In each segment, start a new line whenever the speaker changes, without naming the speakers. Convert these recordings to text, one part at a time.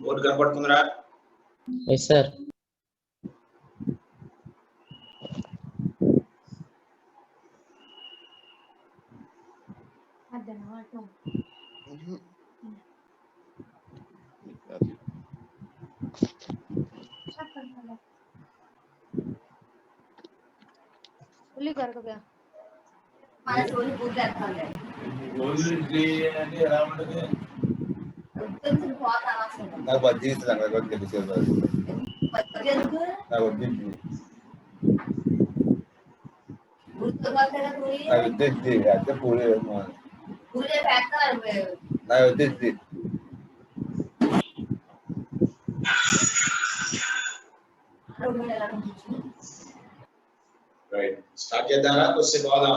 Board కనపడుతుందిరా?
Yes sir.
उल्ली कर को क्या
हमारा सोनी पूछ रखा है
రోజు ఇడ్లీ అంటే ఎలా ఉంటుంది?
उत्तम से बहुत आवाज है
నాకు బజ్జీ ఇస్తాను నాకు తెలిసేది
बच्चे को
నాకు వద్దు
उत्तम करते हैं पूरी
నాకు వద్దు అయితే పూరి
पूरे पैक कर
నాకు వద్దు
రైట్, స్టార్ట్ చేద్దామా? కొద్దిసేపు పోదాం.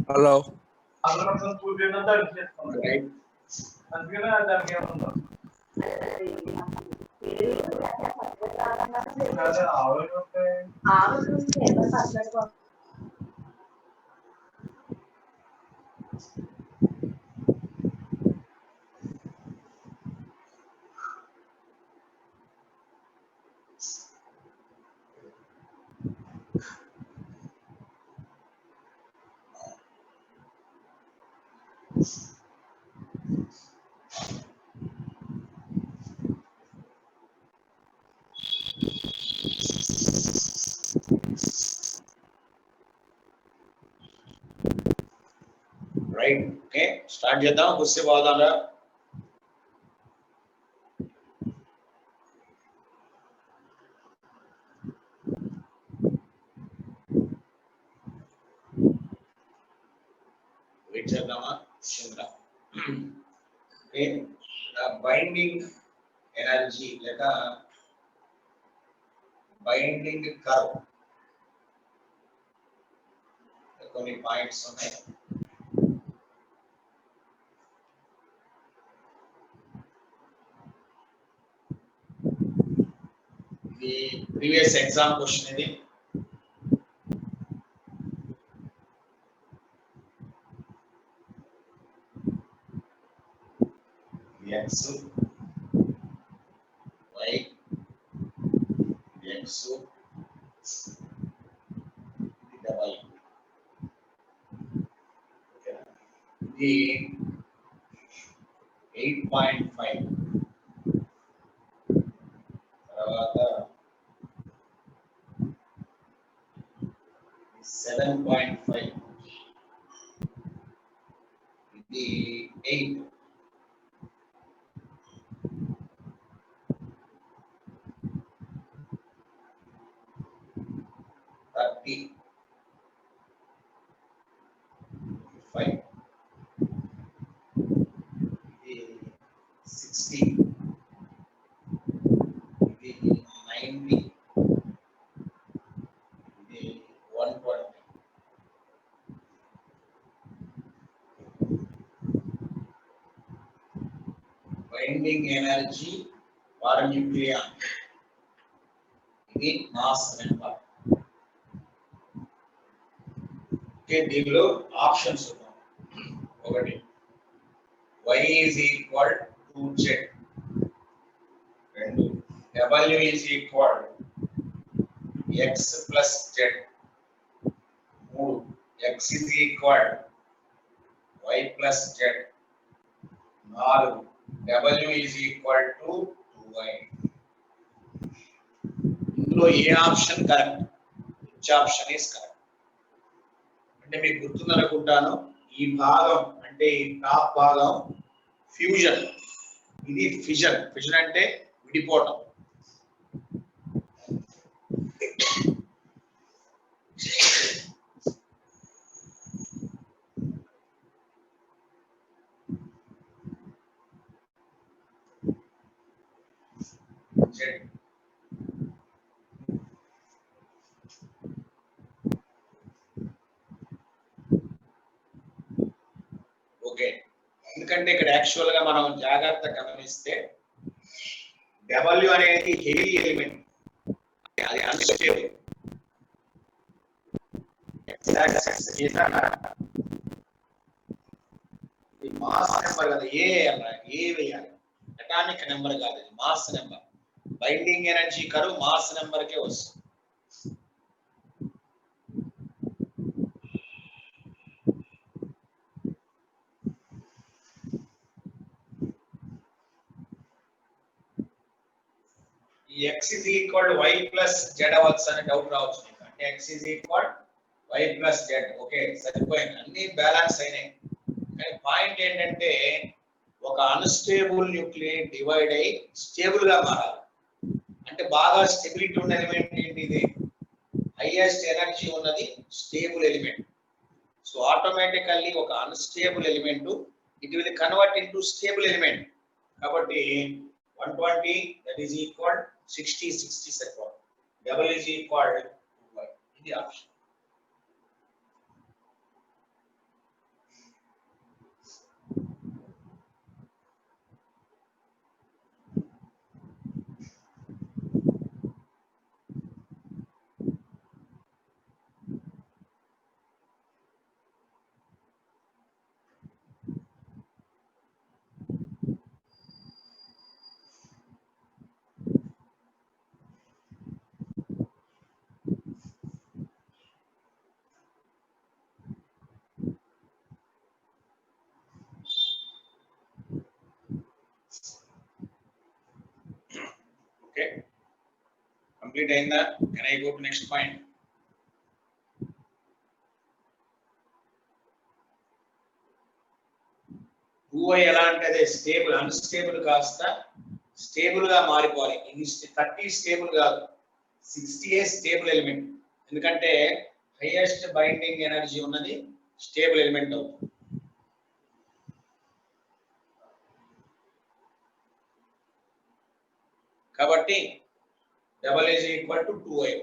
Hello
right, right. Okay, start చేద్దాం. కొద్దిసేపు పోదాం రా. వెయిట్ చేద్దామా? చంద్ర, ఓకే, బైండింగ్ ఎనర్జీ లేక బైండింగ్ కర్వ్ కొన్ని పాయింట్స్ ఉన్నాయి. ఇది ప్రీవియస్ ఎగ్జామ్ క్వశ్చన్. ఇది x y x డబల్ ఇది 8.5 తర్వాత 7.5 ఇది 8 30 5 ఇది 60 ఇది 90 ఇది 120. బైండింగ్ ఎనర్జీ ఫర్ న్యూక్లియాన్, ఇది మాస్ నెంబర్. దీనిలో ఆప్షన్స్ ఉన్నాయి. ఒకటి y is equal to z, రెండు w is equal x plus z, మూడు x is equal y plus z, నాలుగు w is equal to 2y. ఇందులో ఏ option correct? Which option is correct? అంటే మీకు గుర్తుందనుకుంటాను, ఈ భాగం అంటే ఈ టాప్ భాగం ఫ్యూజన్, ఇది ఫిజన్. ఫిజన్ అంటే విడిపోవటం. జెడ్. ఓకే, ఎందుకంటే ఇక్కడ యాక్చువల్ గా మనం జాగ్రత్తగా గమనిస్తే డబ్ల్యూ అనేది హెవీ ఎలిమెంట్, అది అన్స్టేబుల్. మాస్ నెంబర్ కదా, ఏ వేయాలి, అటామిక్ నెంబర్ కాదు, ఇది మాస్ నెంబర్. బైండింగ్ ఎనర్జీ కరువు మాస్ నెంబర్కే వస్తుంది. ఈ x is equal to y plus z అవ్వచ్చు అనే డౌట్ రావచ్చు మీకు. అంటే x is equal y plus z. Okay, సరిపోయింది, అన్ని బ్యాలెన్స్ అయినాయి. కానీ పాయింట్ ఏంటంటే ఒక అన్స్టేబుల్ న్యూక్లియస్ డివైడ్ అయ్యి స్టేబుల్ గా మారాలి. అంటే బాగా స్టెబిలిటీ ఉన్న ఎలిమెంట్ ఏంటి? ఇది హైయెస్ట్ ఎనర్జీ ఉన్నది స్టేబుల్ ఎలిమెంట్. సో ఆటోమేటికల్లీ ఒక unstable element it will convert into stable element. కాబట్టి 120 that is equal 60 సరిపోతుంది. Double is equal to 2y. ఇది ఆప్షన్. ఓకే, కంప్లీట్ అయిందా? Can I go to next point? ఎలా అంటే అదే stable, unstable కాస్త stable గా మారిపోవాలి. ఇది 30 స్టేబుల్ కాదు, 60 స్టేబుల్ ఎలిమెంట్. ఎందుకంటే హైయెస్ట్ బైండింగ్ ఎనర్జీ ఉన్నది స్టేబుల్ ఎలిమెంట్ అవుతుంది. కాబట్టి double is equal to 2y.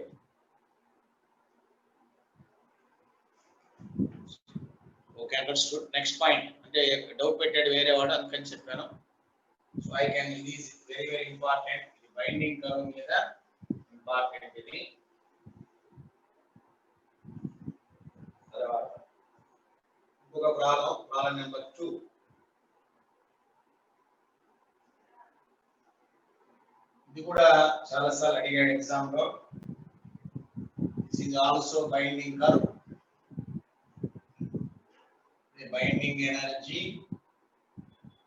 Okay, understood. Next point అంటే డౌట్ పెట్టాడు వేరే వాడు, అందుకని చెప్పాను. సో ఐ కెన్, ఇది వెరీ వెరీ ఇంపార్టెంట్. ఇది బైండింగ్ కర్వ్ మీద ఇంపార్టెంట్. ఇది తర్వాత ఇంకొక ప్రాబ్లం నెంబర్ 2. ఇది కూడా చాలా సార్లు అడిగాడు ఎగ్జామ్ లో. This is also binding curve. The binding energy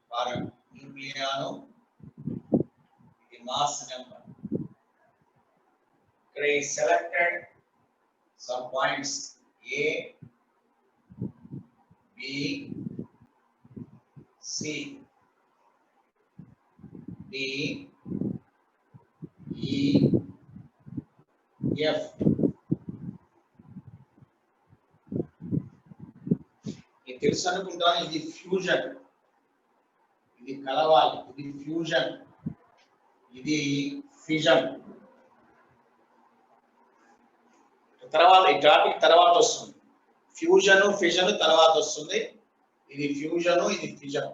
for nucleon, ఇది మాస్ నెంబర్. ఇక్కడ ఈ selected some points A, B, C, D, E, F. ఇది తెలుసు అనుకుంటాను. ఇది ఫ్యూజన్, ఇది కలవాలి, ఇది ఫ్యూజన్, ఇది ఫిజన్. తర్వాత ఈ టాపిక్ తర్వాత వస్తుంది. ఫ్యూజన్ ఫిజన్ తర్వాత వస్తుంది. ఇది ఫ్యూజన్, ఇది ఫిజన్.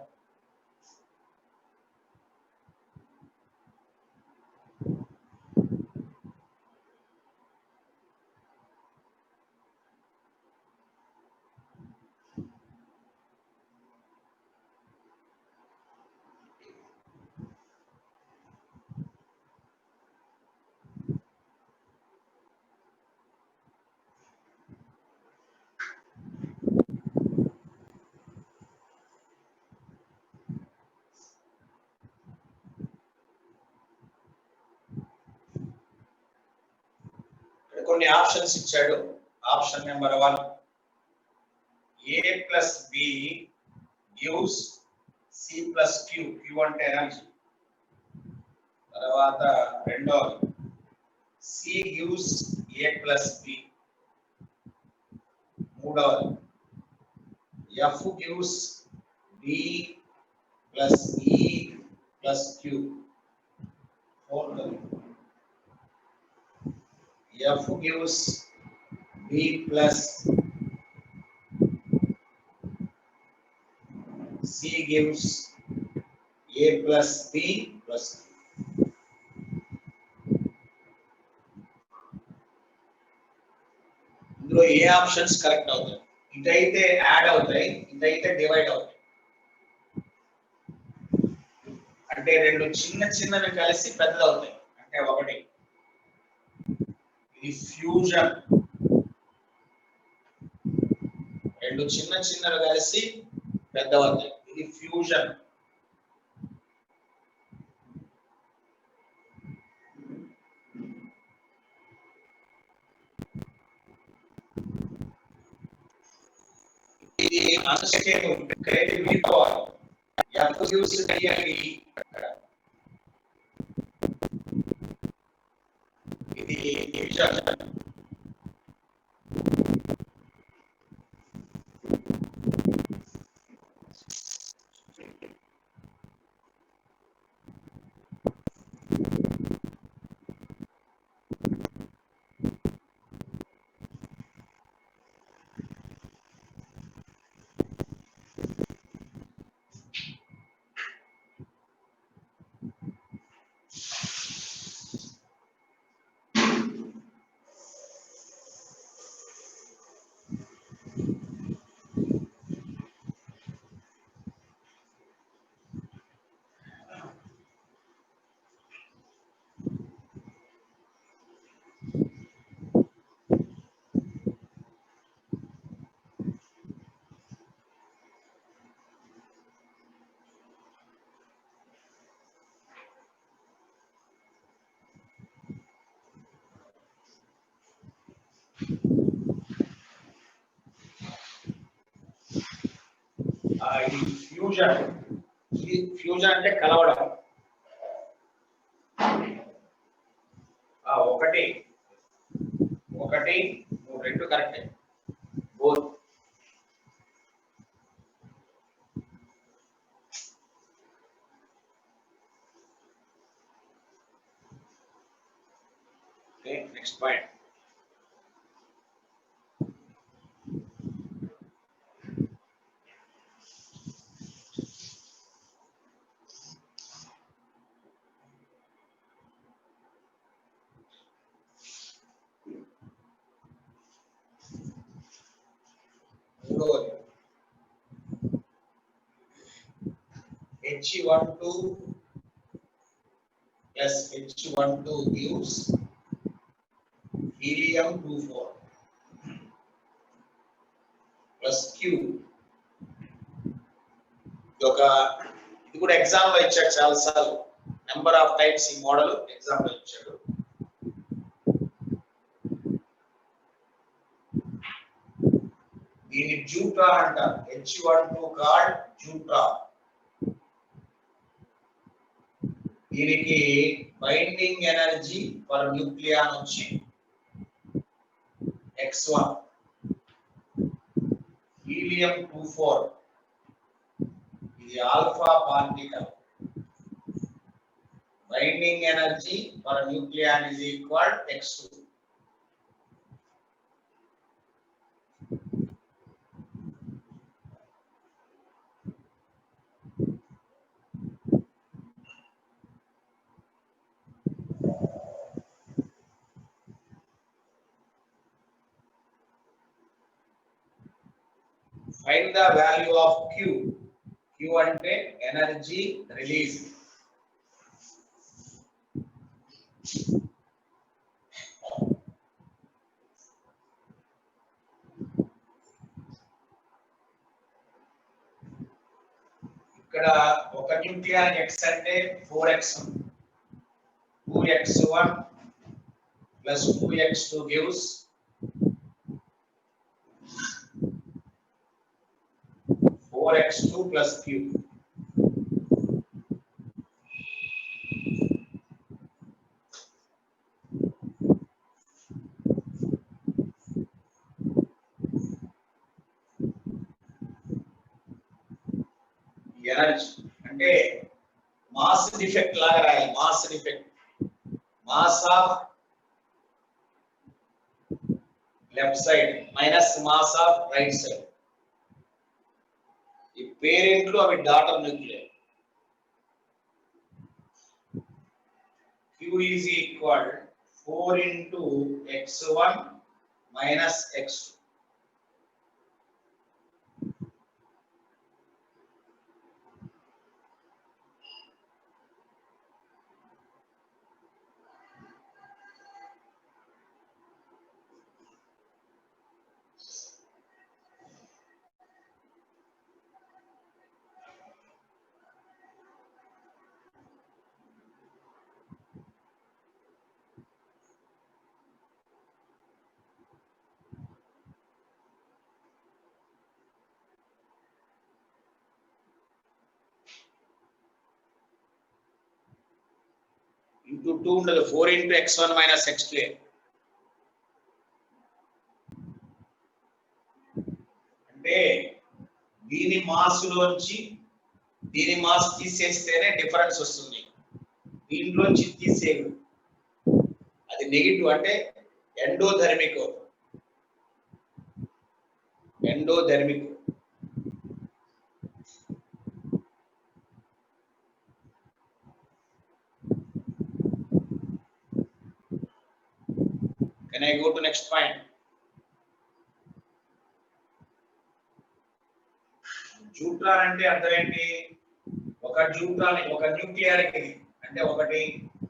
కొన్ని ఆప్షన్స్ ఇచ్చాడు. Option number 1 A plus B gives C plus Q. Q అంటే ఎనర్జీ. తర్వాత రెండోది C gives A plus B. మూడోది F gives D plus E plus Q. F gives B plus C gives A plus B plus C. ఇందులో ఏ options correct అవుతాయి? ఇటైతే add అవుతాయి, ఇటైతే divide అవుతాయి. అంటే రెండు చిన్న చిన్నవి కలిసి పెద్దది అవుతాయి. అంటే ఒకటి ఇది ఫ్యూజన్, రెండు చిన్న చిన్నవి కలిసి పెద్దవవుతాయి. ఇది ఫ్యూజన్. ఇది అన్స్టేబుల్. క్రెడిట్ తీసుకోవాలి. F gives D and E. ఇది ఫ్యూజన్. ఇది ఫ్యూజన్. ఇది ఫ్యూజన్ అంటే కలవడం. ఒకటి ఒకటి రెండు కరెక్టే. Both. Okay, next point. H12 plus H12 gives helium-24 plus Q. ఇది కూడా ఎగ్జామ్ లో ఇచ్చాడు చాలా సార్లు. నెంబర్ ఆఫ్ టైమ్స్ ఈ మోడల్ ఎగ్జామ్ లో ఇచ్చాడు. దీన్ని జ్యూట్రాన్ అంటారు. H12 called జ్యూట్రాన్. దీనికి బైండింగ్ ఎనర్జీ పర్ న్యూక్లియాన్ వచ్చి X1. హీలియం-24 ఇది alpha particle. Binding energy per nucleon is equal X2. Find the value of Q. Q అంటే ఎనర్జీ రిలీజ్. ఇక్కడ ఒక న్యూక్లియర్ X అంటే 4x, 2x1 plus 2x2 gives 4x2 plus Q. Energy అంటే mass defect లాగా రాయాలి. Mass defect mass of left side minus mass of right side. ఈ పేరెంట్లు అవి daughter nuclear. Q is equal 4 into x1 minus x2. Into 2 ఉండదు, 4 into x1 minus x2. అంటే దీని mass లోంచి దీని మాస్ తీసేస్తేనే డిఫరెన్స్ వస్తుంది. దీంట్లోంచి తీసేయదు, అది నెగిటివ్, అంటే endothermic. Can I go to next point? Neutron అంటే అర్థం ఏంటి? ఒక న్యూక్లియర్ అంటే ఒకటి,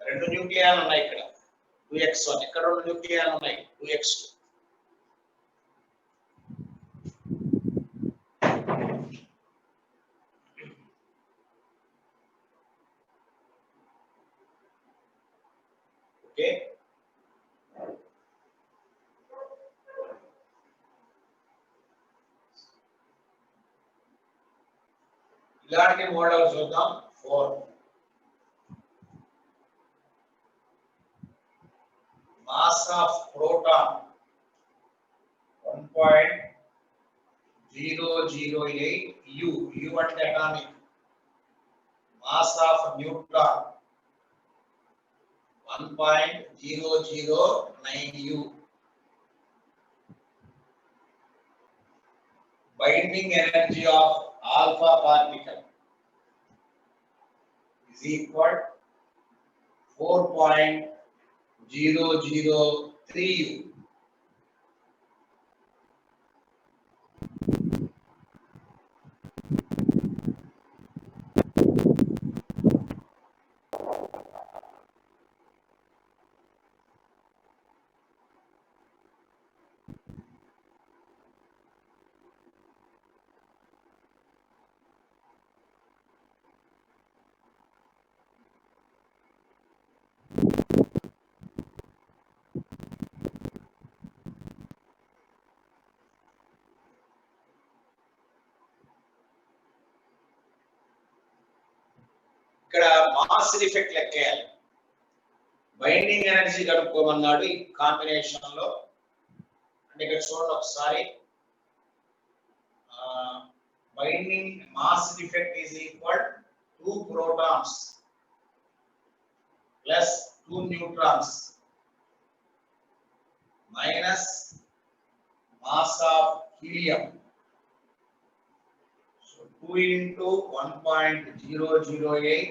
రెండు న్యూక్లియాలు ఉన్నాయి ఇక్కడ, 2x1. ఇక్కడ రెండు న్యూక్లియాలు ఉన్నాయి, 2x2. ఓకే, ఇలాంటి మోడల్ చూద్దాం. 4 మాస్ ఆఫ్ ప్రోటాన్ 1.008 U అంటే atomic. Mass of neutron 1.009 U. Binding energy of alpha particle is equal 4.003 U. ఇక్కడ మాస్ ఎఫెక్ట్ లెక్కేయాలి. బైండింగ్ ఎనర్జీ కనుక్కోమన్నాడు ఈ కాంబినేషన్ లో. అంటే ఇక్కడ చూడండి ఒకసారి, binding mass effect is equal 2 protons plus 2 neutrons minus mass of helium. 2 into 1.008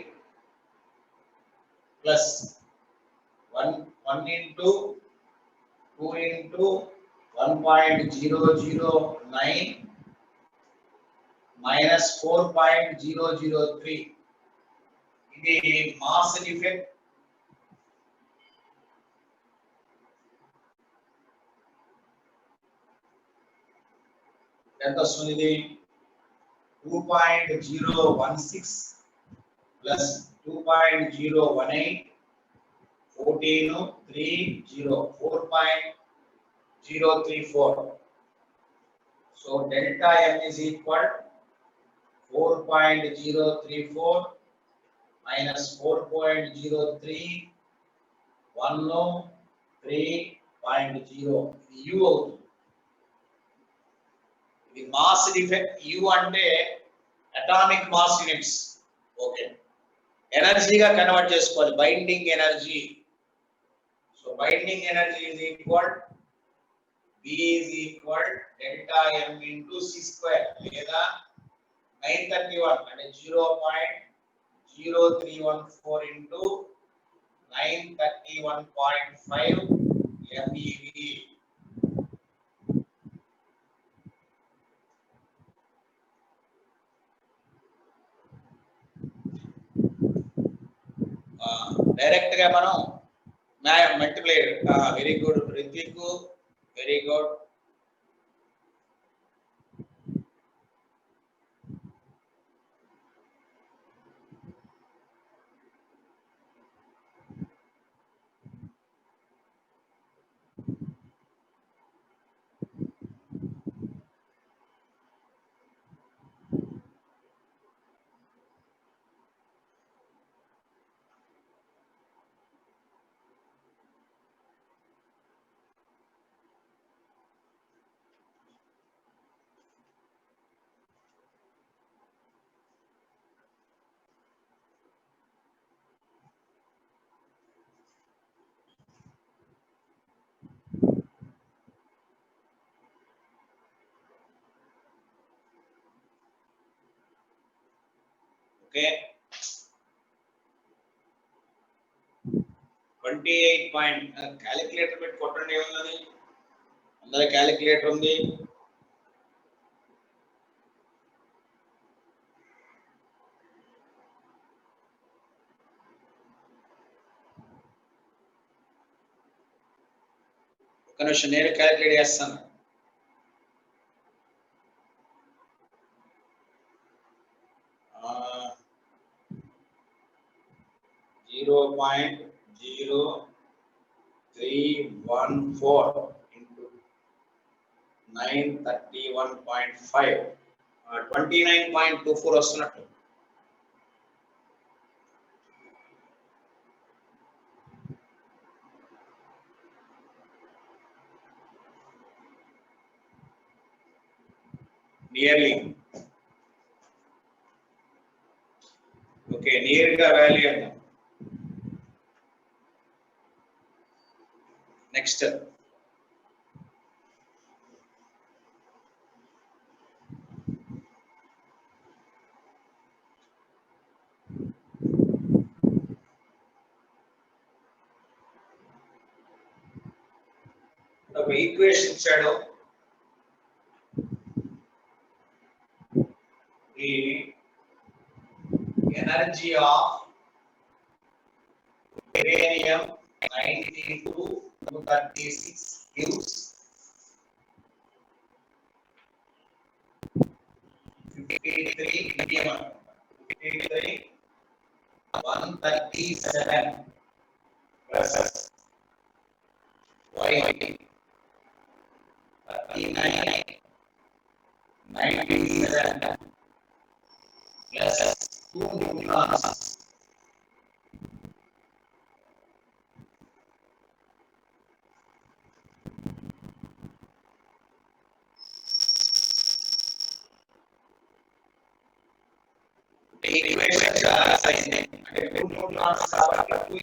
plus 1 into 2 into 1.009 minus 4.003. ఇది mass defect. ఎంత వస్తుంది ఇది? 2.016 plus 2.018 14 30 4.034. So delta M is equal 4.034 minus 4.03 103.0 U అవుతుంది. ఇది మాస్ డిఫెక్ట్. U అంటే అటామిక్ మాస్ యూనిట్స్. ఓకే, ఎనర్జీగా convert చేసుకోవాలి. Binding energy binding energy is equal B is equal delta M into C square లేదా 931 అంటే 0.0314 into 931.5 MeV. డైరెక్ట్ గా మనం multiply. Very good Ritik, very good. Okay 28 point. Calculator పెట్టి కొట్టండి. ఏమున్నది, అందరి క్యాలిక్యులేటర్ ఉంది. ఒక నిమిషం నేను క్యాలిక్యులేట్ చేస్తాను. ఆ 0.0314 into 931.5 29.24 వస్తున్నట్టు. నియర్లీ ఓకే, నియర్ గా వాల్యూ అందాం. నెక్స్ట్ ఒక ఈక్వేషన్ ఇచ్చాడు. ఈ energy of uranium 92-236 gives 53 million 53 137 plus y 39 97 plus 2 neutrons. Equation చాలా సైన్ అంటే 2 న్యూట్రాన్స్ కాబట్టి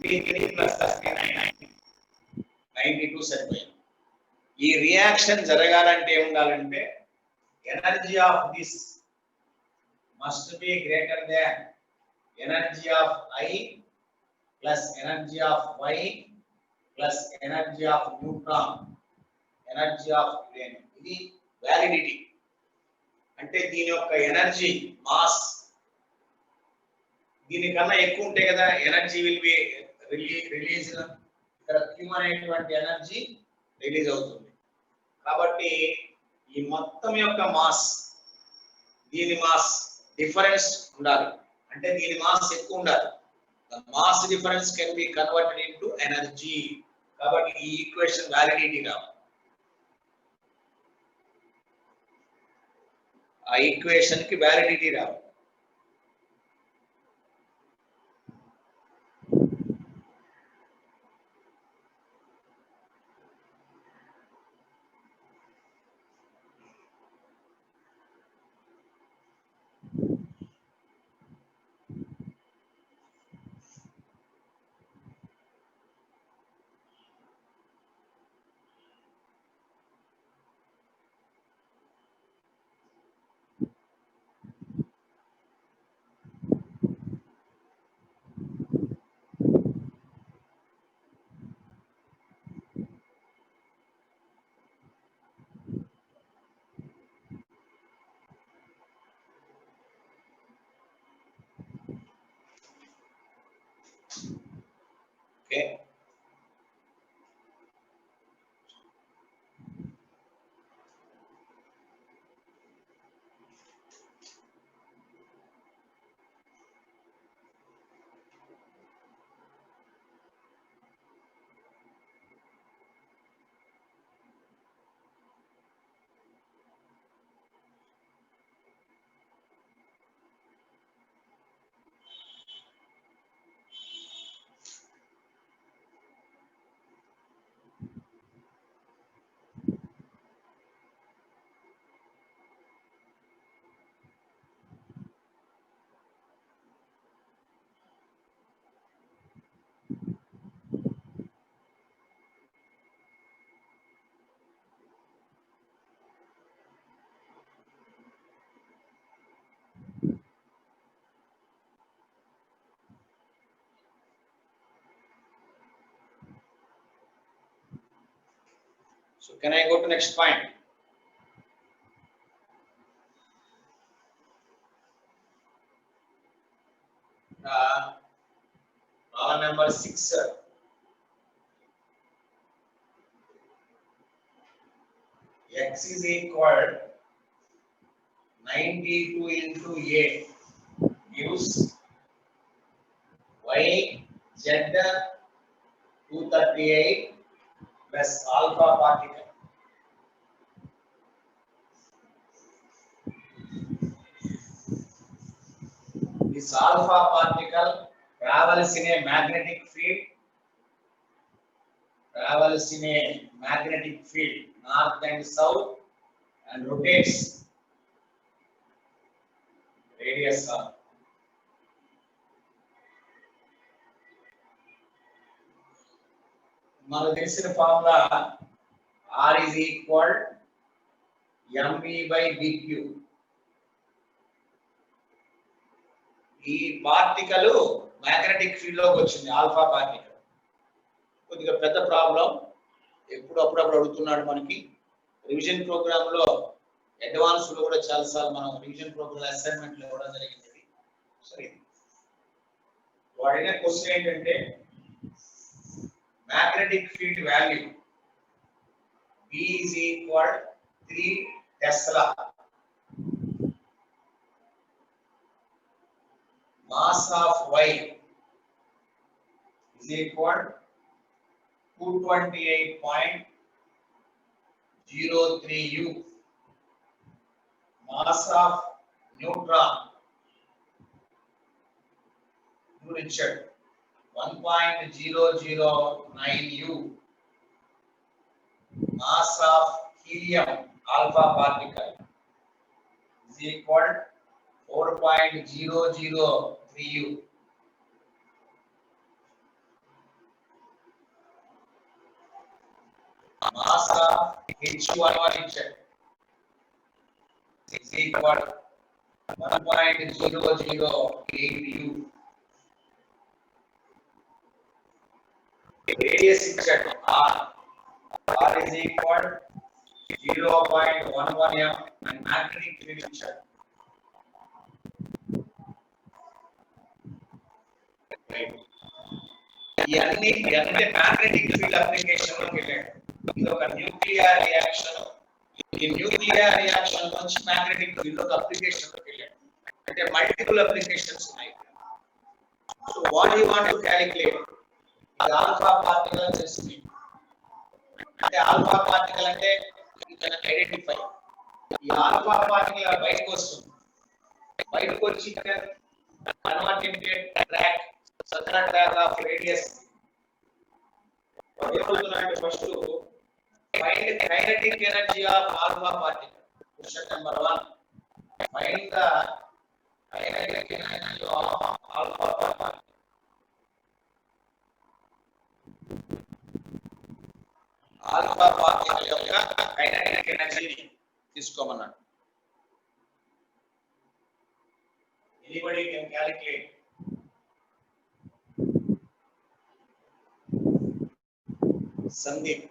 53 ప్లస్ 39 92 సరిపోయింది. ఈ రియాక్షన్ జరగాలంటే ఏం ఉండాలంటే energy of this must be greater than energy of I plus energy of Y plus energy of neutron energy of uranium. ఇది validity. అంటే దీని యొక్క ఎనర్జీ మాస్ దీనికన్నా ఎక్కువ ఉంటే కదా ఎనర్జీ విల్ బి రిలీజ్. ఇక్కడ Q అనేటువంటి ఎనర్జీ రిలీజ్ అవుతుంది. కాబట్టి ఈ మొత్తం యొక్క మాస్ దీని మాస్ డిఫరెన్స్ ఉండాలి. అంటే దీని మాస్ ఎక్కువ ఉండాలి. The mass difference can be converted into energy. కాబట్టి ఈ ఈక్వేషన్ వ్యాలిడిటీ రావాలి. ఆ ఈక్వేషన్ కి వ్యాలిడిటీ రావాలి. So can I go to next point? Problem number 6, sir. X is equal 92 into A gives Y Z 238 plus alpha particle. This alpha particle travels in a magnetic field, north and south, and rotates radius r. మనకు తెలిసిన formula R is equal mv by dq. ఈ particle magnetic field లోకి వచ్చింది, alpha particle. కొద్దిగా పెద్ద problem, అప్పుడప్పుడు అడుగుతున్నాడు మనకి. రివిజన్ ప్రోగ్రామ్ లో అడ్వాన్స్ లో కూడా చాలాసార్లు మనం రివిజన్ ప్రోగ్రామ్ అసైన్మెంట్ లో కూడా జరిగింది. సరే, వాడిన క్వశ్చన్ ఏంటంటే magnetic field value B is equal 3 Tesla. Mass of Y is equal 228.03 U. Mass of neutron Richard 1.009 U. Mass of helium alpha particle is equal 4.003 U. Mass of H1 is equal 1.008 U. Radius impact R is equal 0.11 m and magnetic field impact. Right. ఇవన్నీ magnetic field application లోకి వెళ్ళాడు. ఇది ఒక nuclear reaction. ఈ nuclear reaction నుంచి magnetic field ఒక application లోకి వెళ్ళాడు. అంటే మల్టిపుల్ అప్లికేషన్స్ ఉన్నాయి. So what do you want to calculate? The alpha particle density. అంటే ఆల్ఫా పార్టికల్ అంటే యూ కెన్ ఐడెంటిఫై. ఈ ఆల్ఫా పార్టికల్ బయటకు వస్తుంది, బయటకు వచ్చి convert into track, southern track of radius. ఏమవుతుందంటే first find kinetic energy of alpha particle. Question number 1, find the kinetic energy of alpha particle. Alpha particle యొక్క kinetic ఎనర్జీని తీసుకోమన్నాడు. Anybody can calculate. Sandeep.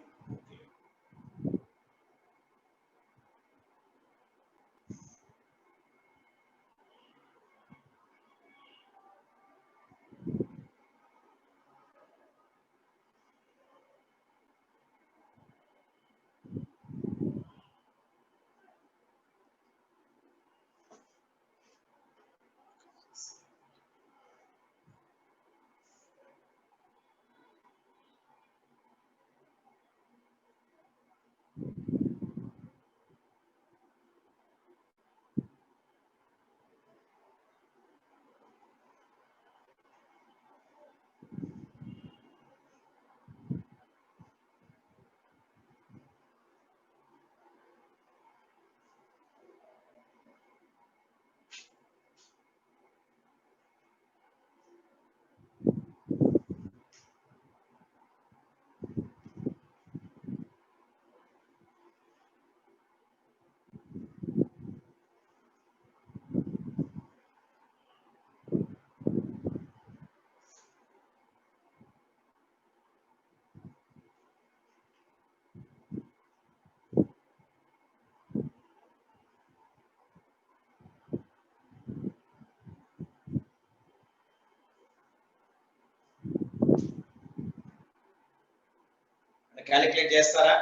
Calculate చేస్తారా?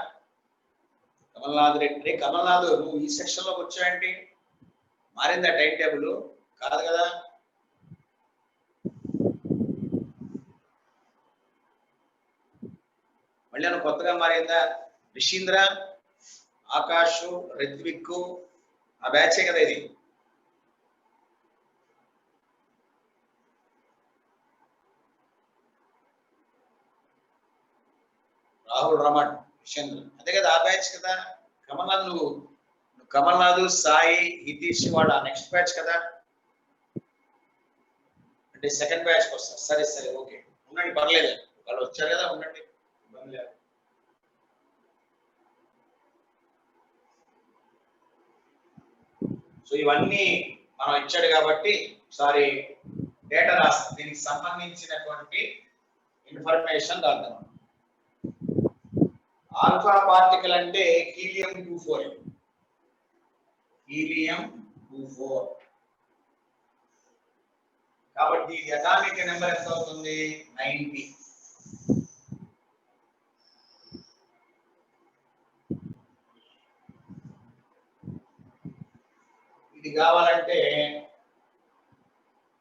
కమల్నాథ్ రెడ్డి, కమల్నాథ్ నువ్వు ఈ సెక్షన్ లోకి వచ్చావేంటి? మారిందా time table? కాదు కదా. మళ్ళీ నువ్వు కొత్తగా మారిందా? రిషీంద్ర, ఆకాష్, రిత్విక్ ఆ బ్యాచే కదా ఇది. రాహుల్, రమణ్, రిషేంద్ర అదే కదా, ఆ బ్యాచ్ కదా. కమల్నాథ్ నువ్వు కమల్నాథ్, సాయి, హితీష్ వాళ్ళ నెక్స్ట్ బ్యాచ్ కదా, అంటే సెకండ్ బ్యాచ్కి వస్తారు. సరే సరే ఓకే, ఉండండి పర్లేదు, వాళ్ళు వచ్చారు కదా, ఉండండి ఇబ్బంది లేదు. సో ఇవన్నీ మనం ఇచ్చాడు కాబట్టి ఒకసారి డేటా రాస్తాం, దీనికి సంబంధించినటువంటి ఇన్ఫర్మేషన్ రాద్దాం. ఆల్ఫా పార్టికల్ అంటే హీలియం-24, హీలియం-24. కాబట్టి అటామిక్ నెంబర్ ఎంత అవుతుంది? 90. ఇది కావాలంటే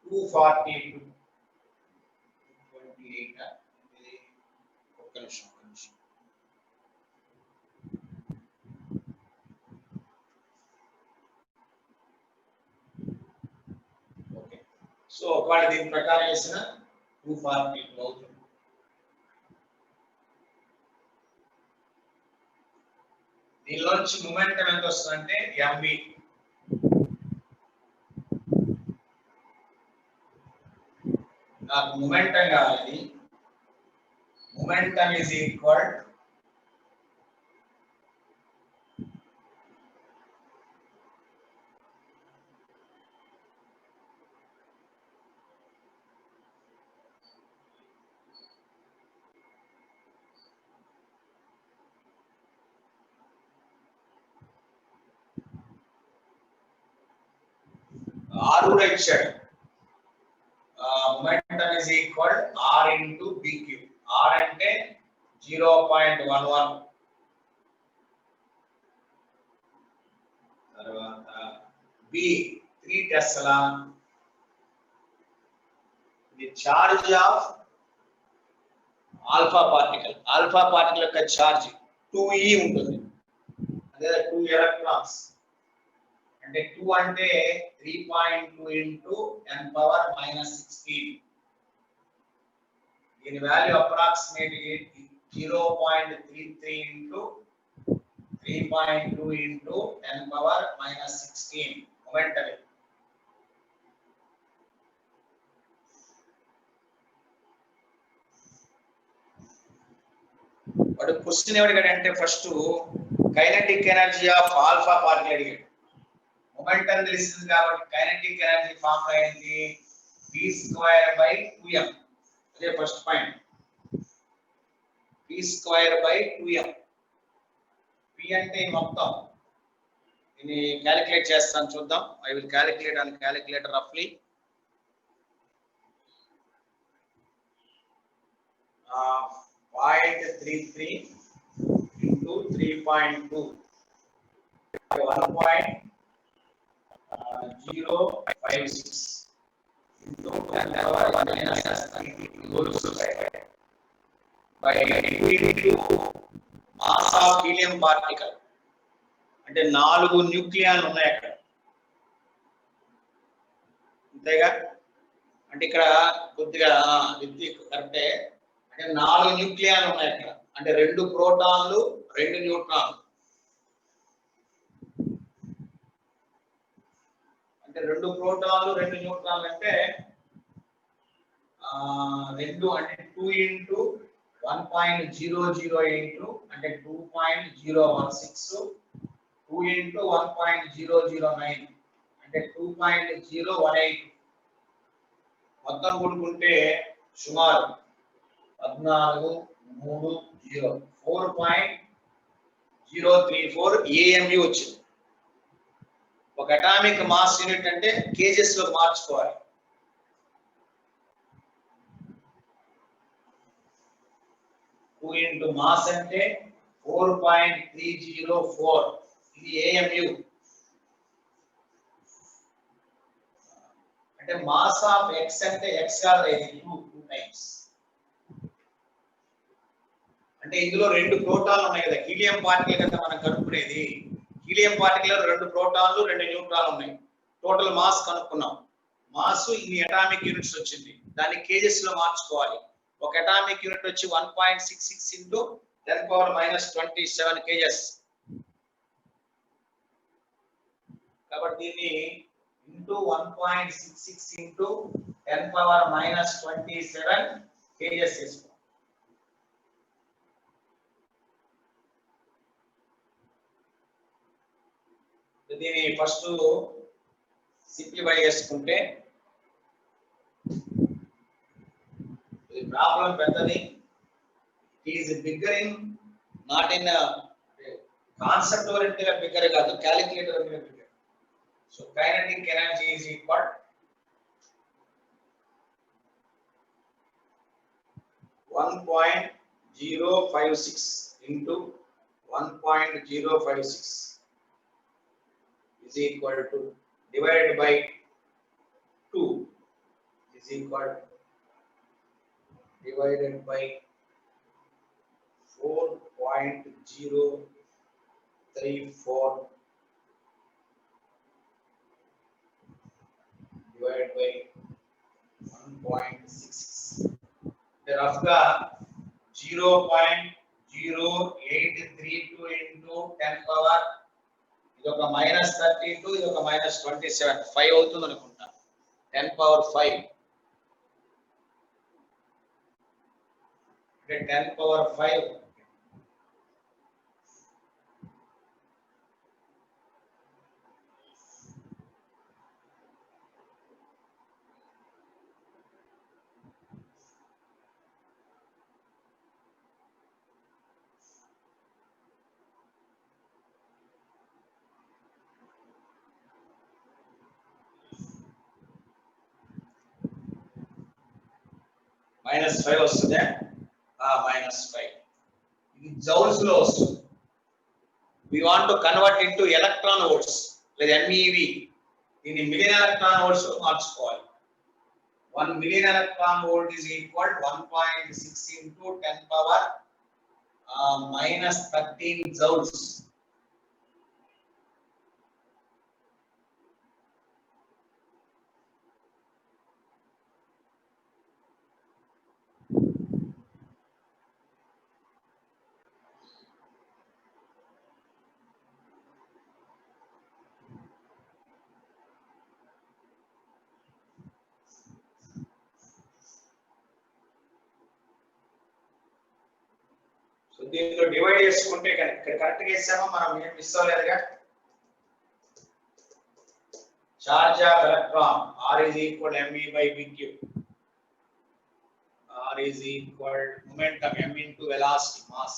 242. 28 ఒక్క నిమిషం. ఓకే, సో ఒకవేళ దీని ప్రకారం వేసిన 242 అవుతుంది. దీనిలోంచి మొమెంటం ఎంత వస్తుందంటే mv. నాకు మొమెంటం కావాలి. మొమెంటం ఈజ్ ఈక్వల్ r కూడా ఇచ్చాడు. Momentum is equal r into bq. r అంటే 0.11, తర్వాత b 3 Tesla. The charge of alpha particle. Alpha particle యొక్క చార్జ్ 2e ఉంటుంది, అదే 2 ఎలక్ట్రాన్స్. అంటే 2 అంటే 3.2 ఇంటూ 10⁻⁻16. దీని value approximately 0.33 into 3.2 into 10⁻⁻16 momentum. వాడు క్వశ్చన్ ఏమడిగాడు అంటే first kinetic energy of alpha particle అడిగాడు. మొమెంటం తెలిసింది కాబట్టి కైనెటిక్ ఎనర్జీ ఫార్ములా ఏంటి? v²/2m. అదే ఫస్ట్ పాయింట్, v²/2m. p అంటే మొత్తం. దీన్ని క్యాలిక్యులేట్ చేస్తాను, చూద్దాం. I will calculate on calculator రఫ్లీ. 0.33 into 3.2 1.056 into 10⁻⁻³ by 2 into mass of helium particle. అంటే 4 న్యూక్లియాలు ఉన్నాయి అక్కడ, అంతేగా? అంటే ఇక్కడ కొద్దిగా కరెక్టే. అంటే 4 న్యూక్లియాలు ఉన్నాయి అక్కడ, అంటే 2 ప్రోటాన్లు 2 న్యూట్రాన్లు. అంటే 2 ప్రోటాన్లు 2 న్యూట్రాన్లు అంటే 2 అంటే 2 ఇంటూ 1.008 అంటే 2.016, 2 ఇంటూ 1.009 అంటే 2.018. మొత్తం కూడుకుంటే సుమారు 14.30 4.034 AMU వచ్చింది. ఒక అటామిక్ మాస్ యూనిట్ అంటే కేజెస్ లో మార్చుకోవాలి. 2 into mass అంటే 4.304 ఇది AMU అంటే మాస్ ఆఫ్ x అంటే x కాదు ఇది 2 టైమ్స్ అంటే ఇందులో రెండు ప్రోటాన్లు ఉన్నాయి కదా హీలియం పార్టికల్ కదా మనం కనుక్కునేది హీలియం పార్టికల్ లో రెండు ప్రోటాన్లు రెండు న్యూట్రాన్లు ఉన్నాయి టోటల్ మాస్ కనుక్కున్నాం మాస్ ఇన్ని అటామిక్ యూనిట్స్ వచ్చింది దాన్ని కేజెస్ లో మార్చుకోవాలి ఒక అటామిక్ యూనిట్ వచ్చి 1.66 into 10 power minus 27 kgs కాబట్టి దీన్ని into 1.66 into 10 power minus 27 kgs చేసుకో దీన్ని ఫస్ట్ సింప్లిఫై చేసుకుంటే ఇది ప్రాబ్లం పెద్దది is bigger in not in concept oriented గా బిగ్గర్ కాదు క్యాలిక్యులేటర్ మీద bigger so kinetic energy is equal 1.056 into 1.056 is equal to divided by 2 is equal to divided by 4.034 divided by 1.66 roughly 0.0832 into 10 power ఇది ఒక -32 ఇది ఒక -27 5 అవుతుంది అనుకుంటా 10 power 5 అంటే 10 power 5 -5 వస్తుందా -5 ఇది జౌల్స్ లో వస్తుంది we want to convert into electron volts లేదా MEV దీన్ని మిలియన్ ఎలక్ట్రాన్ వోల్ట్స్ లో మార్చుకోవాలి 1 million electron volt is equal to 1.6 into 10 power -13 joules దీంట్లో డివైడ్ చేసుకుంటే కరెక్ట్ గా ఇస్తామో మనం ఏం మిస్ అవ్వలేదుగా charge of electron R is equal to ME by BQ R is equal to momentum M into velocity mass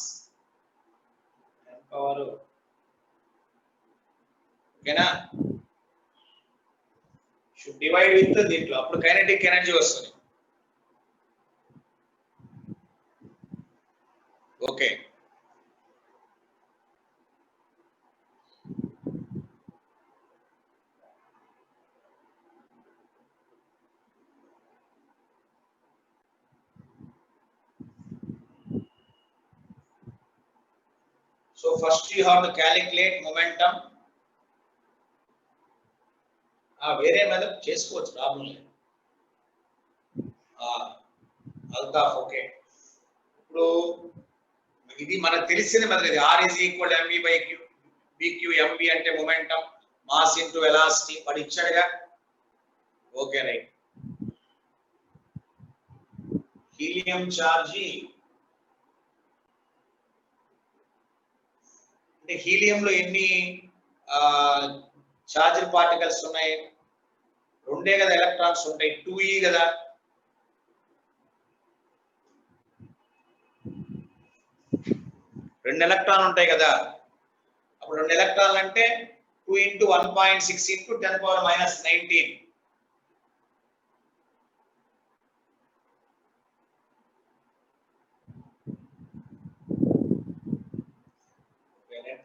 10 power ఓకేనా should divide with దీంట్లో అప్పుడు కైనెటిక్ ఎనర్జీ వస్తుంది okay so first you have to calculate momentum వేరే మీద చేసుకోవచ్చు problem లేదు Altaf okay ఇప్పుడు ఇది మనకు తెలిసిన మెథడ్ ఇది R is equal to MV by BQ MV అంటే మొమెంటం మాస్ ఇంటూ వెలాసిటీ పడి ఇచ్చాడుగా ఓకే రైట్ హీలియం ఛార్జీ అంటే హీలియంలో ఎన్ని ఛార్జ్డ్ పార్టికల్స్ ఉన్నాయి రెండే కదా ఎలక్ట్రాన్స్ ఉంటాయి 2e కదా రెండు ఎలక్ట్రాన్ ఉంటాయి కదా అప్పుడు రెండు ఎలక్ట్రాన్లు అంటే 2 into 1.6 into 10 power minus 19 2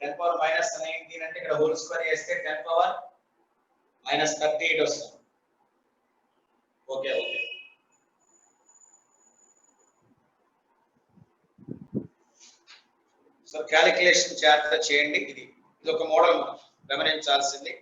10 power minus 19 అంటే ఇక్కడ హోల్ స్క్వేర్ చేస్తే 10 పవర్ మైనస్ 38 వస్తుంది. Okay okay. సో క్యాలిక్యులేషన్ జాగ్రత్త చేయండి. ఇది ఒక మోడల్ మనం గమనించాల్సింది.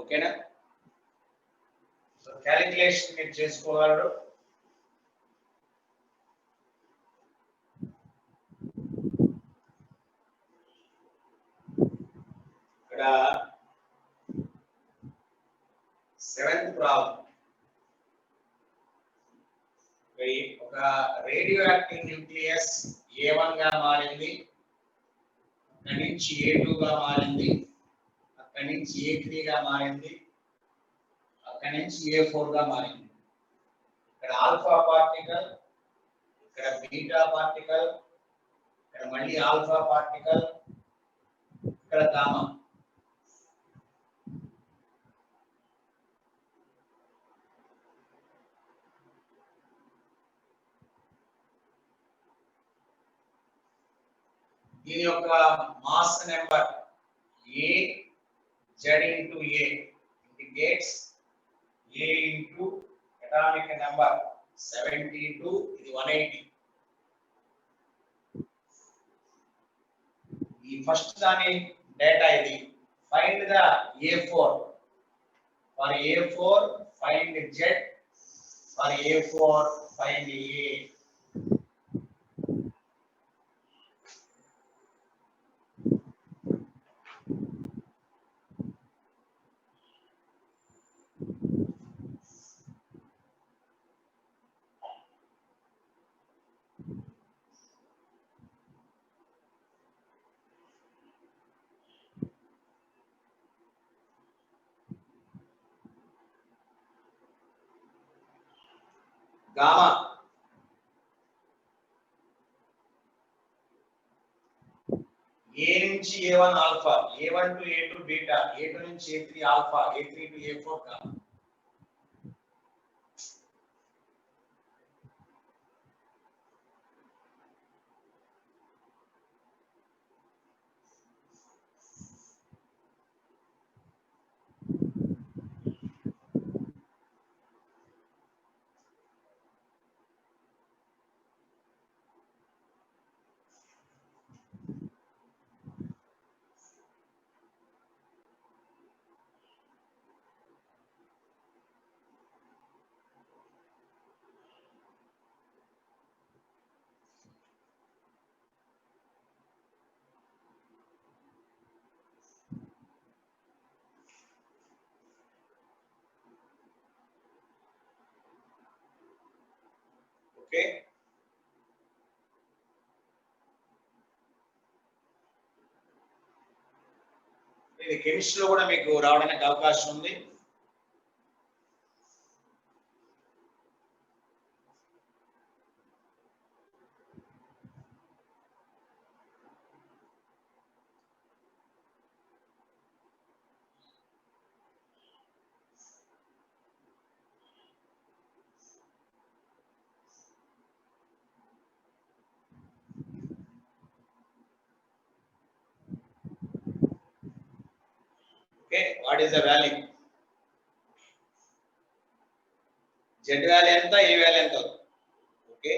ఓకేనా? సో క్యాలిక్యులేషన్ మీరు చేసుకోగలరు. ఇక్కడ 7th ప్రాబ్లం. ఒక రేడియో యాక్టివ్ న్యూక్లియస్ A1 గా మారింది, అక్కడి నుంచి A2 గా మారింది, అక్కడి నుంచి A3 గా మారింది, అక్కడి నుంచి A4 గా మారింది. ఇక్కడ ఆల్ఫా పార్టికల్, ఇక్కడ బీటా పార్టికల్, ఇక్కడ మళ్ళీ ఆల్ఫా పార్టికల్, ఇక్కడ గామా. దీని యొక్క mass number A Z into A indicates A into atomic number 72, ఇది 180. ఈ ఫస్ట్ దాని డేటా ఇది. Find the A4. For A4 find Z, for A4 find A. Gamma A నుంచి A1 alpha, A1 to A2 beta, A2 నుంచి A3 alpha, A3 to A4 gamma. Okay ఇది కెమిస్ట్రీలో కూడా మీకు రావడానికి అవకాశం ఉంది. Okay, what is the value? Z value ఎంత, A value ఎంత? Okay,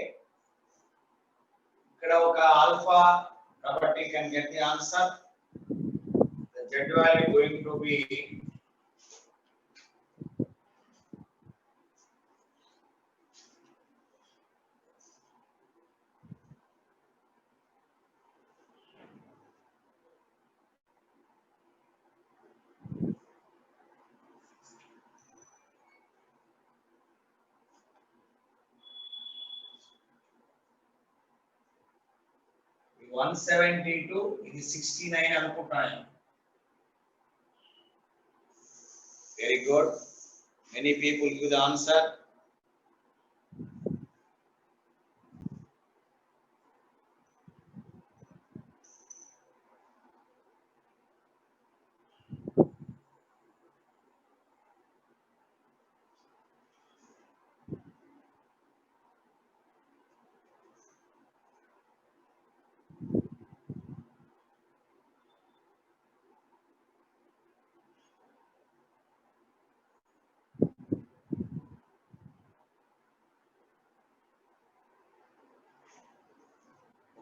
ఇక్కడ ఒక ఆల్ఫా కాబట్టి you can get the answer. The Z value going to be ఇది 172, ఇది 69 అనుకుంటాను. Very good. Many people give the answer.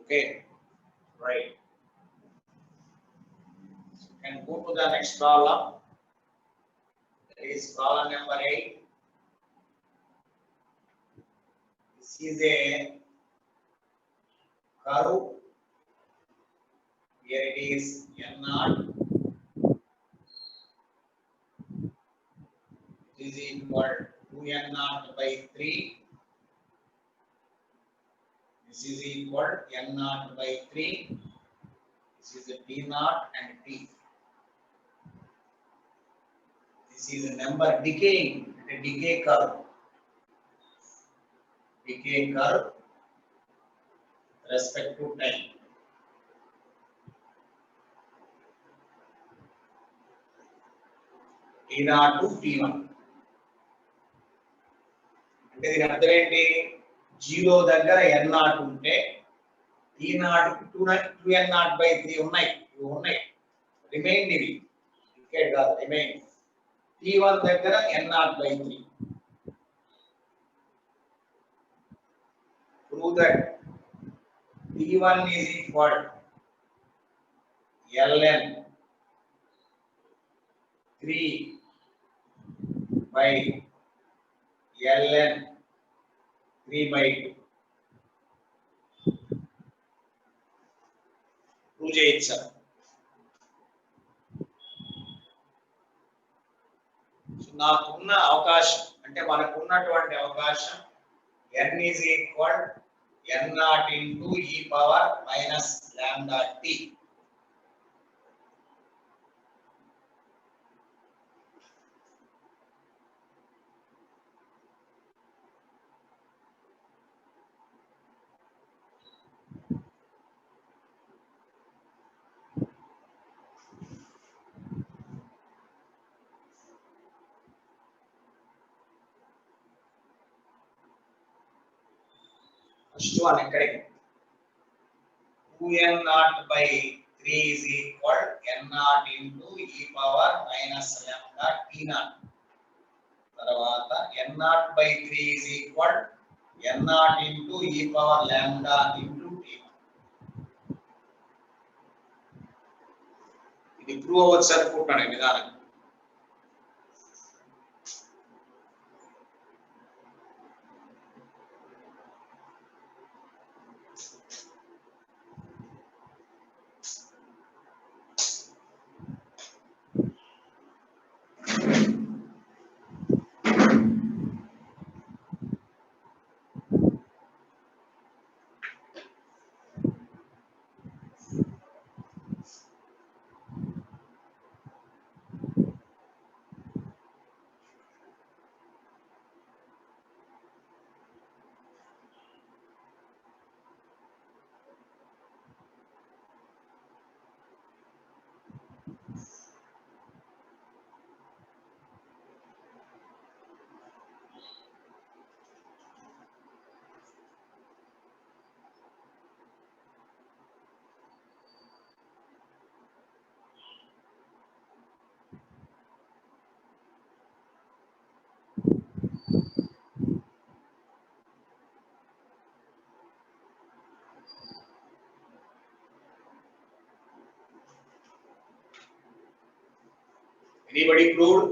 Okay, right. So you can go to the next problem. That is problem number 8. This is a curve. Here it is n0. It is equal to n0 by 3. This is equal to n0 by 3. This is a t0 and t. This is a number decaying, a decay curve. Decay curve respect to time. t0 to t1. అంటే దీని అర్థం ఏంటి? 0 దగ్గర n0 ఉంటే t0 2n0 by 3 ఉన్నాయి. ఇవి ఉన్నాయి. Remain ఇవి. ఇక్కడ కాదు రిమైన్. t1 దగ్గర n0 by 3. Prove that t1 is equal ln 3 by ln 3 by 2. Prove చేయొచ్చా? నాకున్న అవకాశం అంటే మనకున్నటువంటి అవకాశం n is equal n0 into e power minus lambda t. First one ikkade 2n0 by 3 is equal n0 into e power minus lambda t0. Tarvata n0 by 3 is equal n0 into e power lambda into t0. ఇది prove అవ్వచ్చు అనుకుంటాను విధానం. Anybody proved?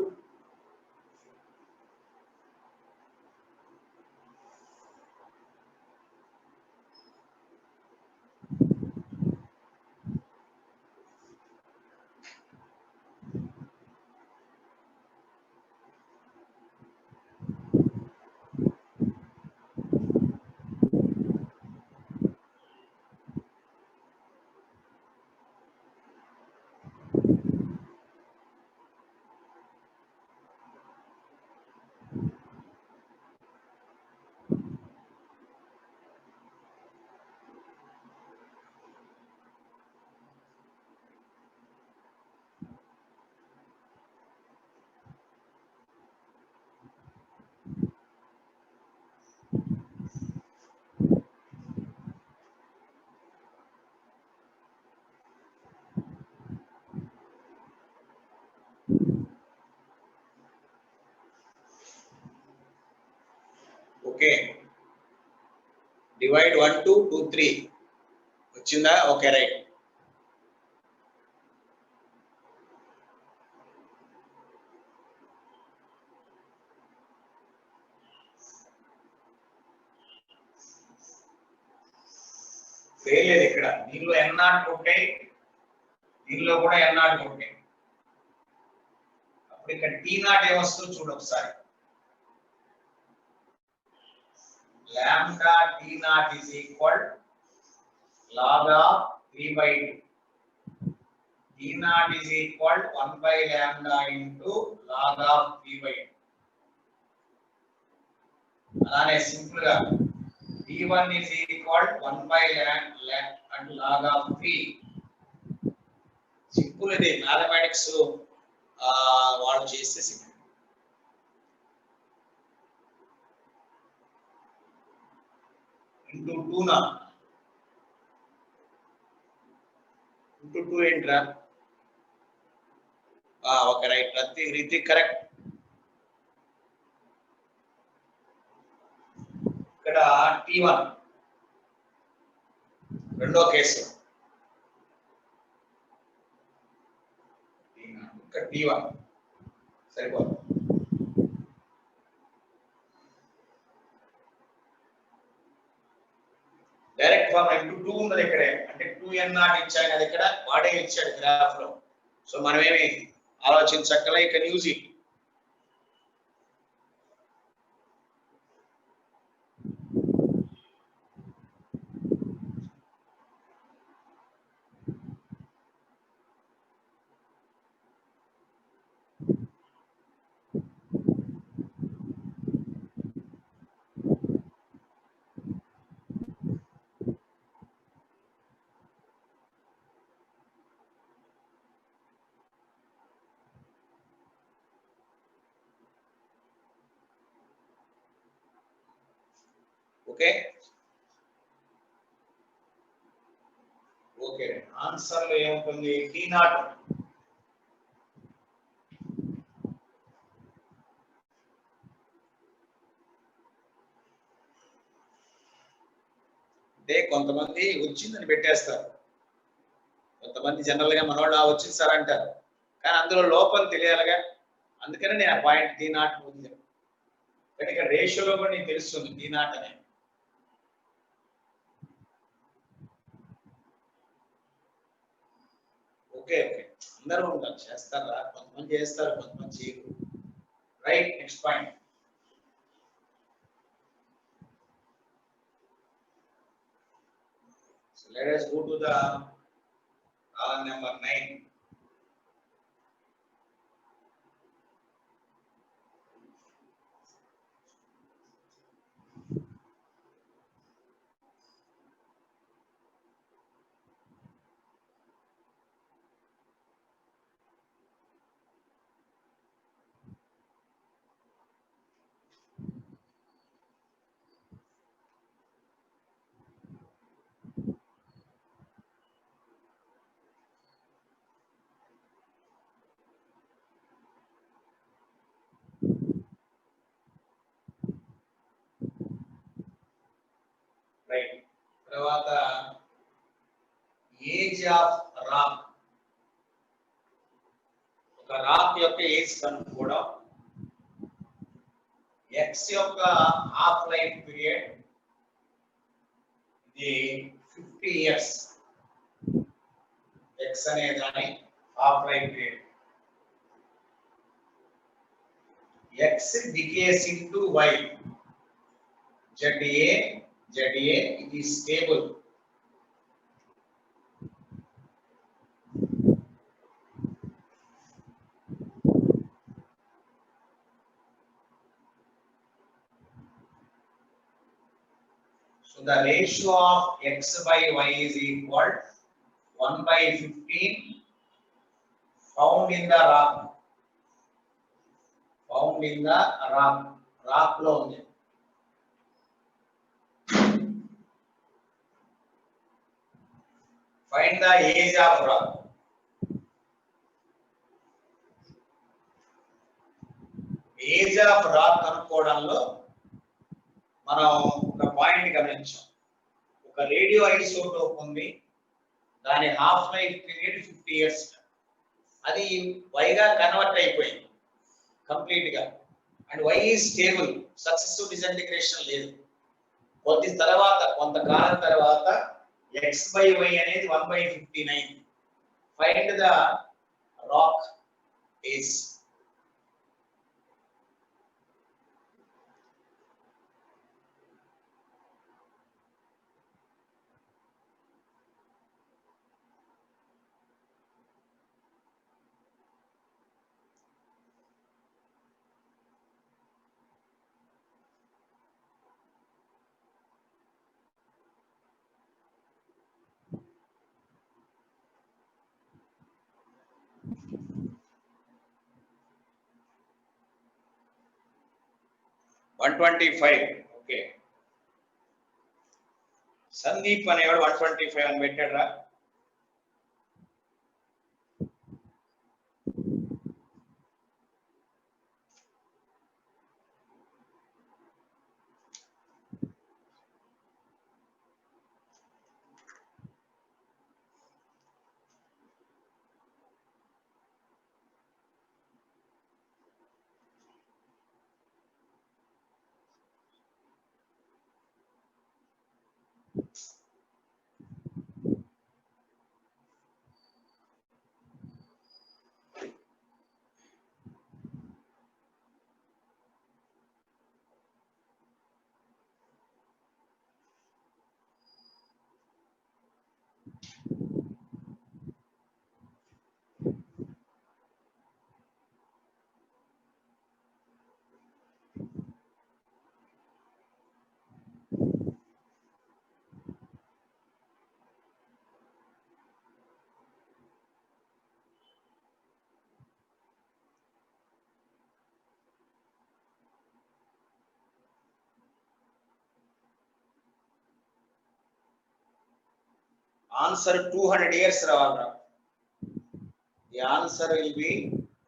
Okay, divide 1 2 2 3 వచ్చిందా? Okay, right. లేదు ఇక్కడ దీనిలో n0 ఉంటాయి, దీనిలో కూడా n0 ఉంటాయి. అప్పుడు ఇక్కడ t0 ఏమొస్తుందో చూడు ఒకసారి. lambda t0 is equal log of 3/2. t0 is equal 1 by lambda into log of 3/2. అలానే సింపుల్ గా t1 is equal 1 by and log of 3. Simple ఇది మ్యాథమెటిక్స్ వాళ్ళు చేస్తే సింపుల్. ఇంటూ 2 నా ఇంటూ 2 ఏంట్రా? Okay, right. రితిక్ కరెక్ట్. ఇక్కడ t1 రెండో case, ఇక్కడ t1 సరిపోదు. డైరెక్ట్ ఫార్మ్ ఇంటూ 2 ఉన్నది ఇక్కడే, అంటే 2n0 ఇచ్చాను అది ఇక్కడ వాడే ఇచ్చాడు గ్రాఫ్ లో. సో మనం ఏమి ఆలోచించక్కల, ఇక use it. Okay okay, answer లో ఏముంటుంది? t0. అంటే కొంతమంది వచ్చిందని పెట్టేస్తారు, కొంతమంది జనరల్ గా మనోళ్ళు వచ్చింది సార్ అంటారు, కానీ అందులో లోపం తెలియాలిగా. అందుకని నేను ఆ పాయింట్ t0 ఉంది. కానీ ఇక్కడ రేషియోలో కూడా నీకు తెలుస్తుంది t0 అని. ఓకే ఓకే, అందరూ ఉంటారు, చేస్తారా? కొంతమంది చేస్తారు, కొంతమంది చేయరు. Right, next point. So let us go to the column number 9. Right, తర్వాత ఏజ్ ఆఫ్ రాక్. ఒక రాక్ యొక్క ఏజ్ కనుక్కోవడం, ఎక్స్ యొక్క హాఫ్ లైఫ్ పీరియడ్ ఇది 50 ఇయర్స్. ఎక్స్ అనే దాని half life period. X decays into Y. ZA it is stable. So the ratio of x by y is equal 1/15 found in the rock. Rock లో ఉంది. Find the age of rock. Age of rock కనుక్కోవడంలో మనం ఒక point గమనించాం. ఒక radio isotope ఉంది, దాని half life period 50 years. అది వైగా కన్వర్ట్ అయిపోయింది కంప్లీట్ గా. And Y is stable, successive disintegration లేదు. కొంతకాలం తర్వాత x by y అనేది 1/59. Find the rock age. Okay, Sandeep అనేవాడు 125 అని పెట్టాడ్రా. ఆన్సర్ 200 ఇయర్స్ రావాలరా. The answer will be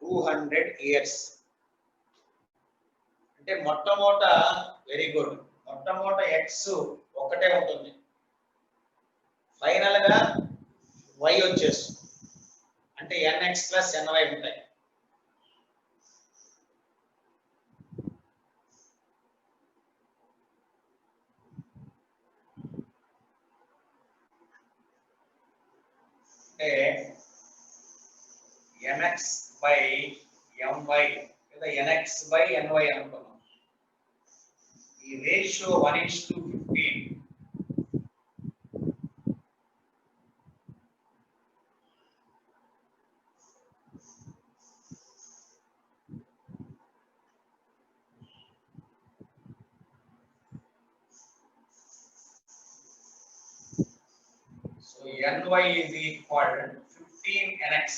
200 years. అంటే మొట్టమొదట వెరీ గుడ్, మొట్టమొదట ఎక్స్ ఒకటే ఉంటుంది, ఫైనల్ గా వై వచ్చేస్తుంది. అంటే nx ప్లస్ ny ఉంటాయి. అంటే mx by my లేదా nx by ny అనుకున్నాం. ఈ ratio 1:15. So ny is equal to 15 nx.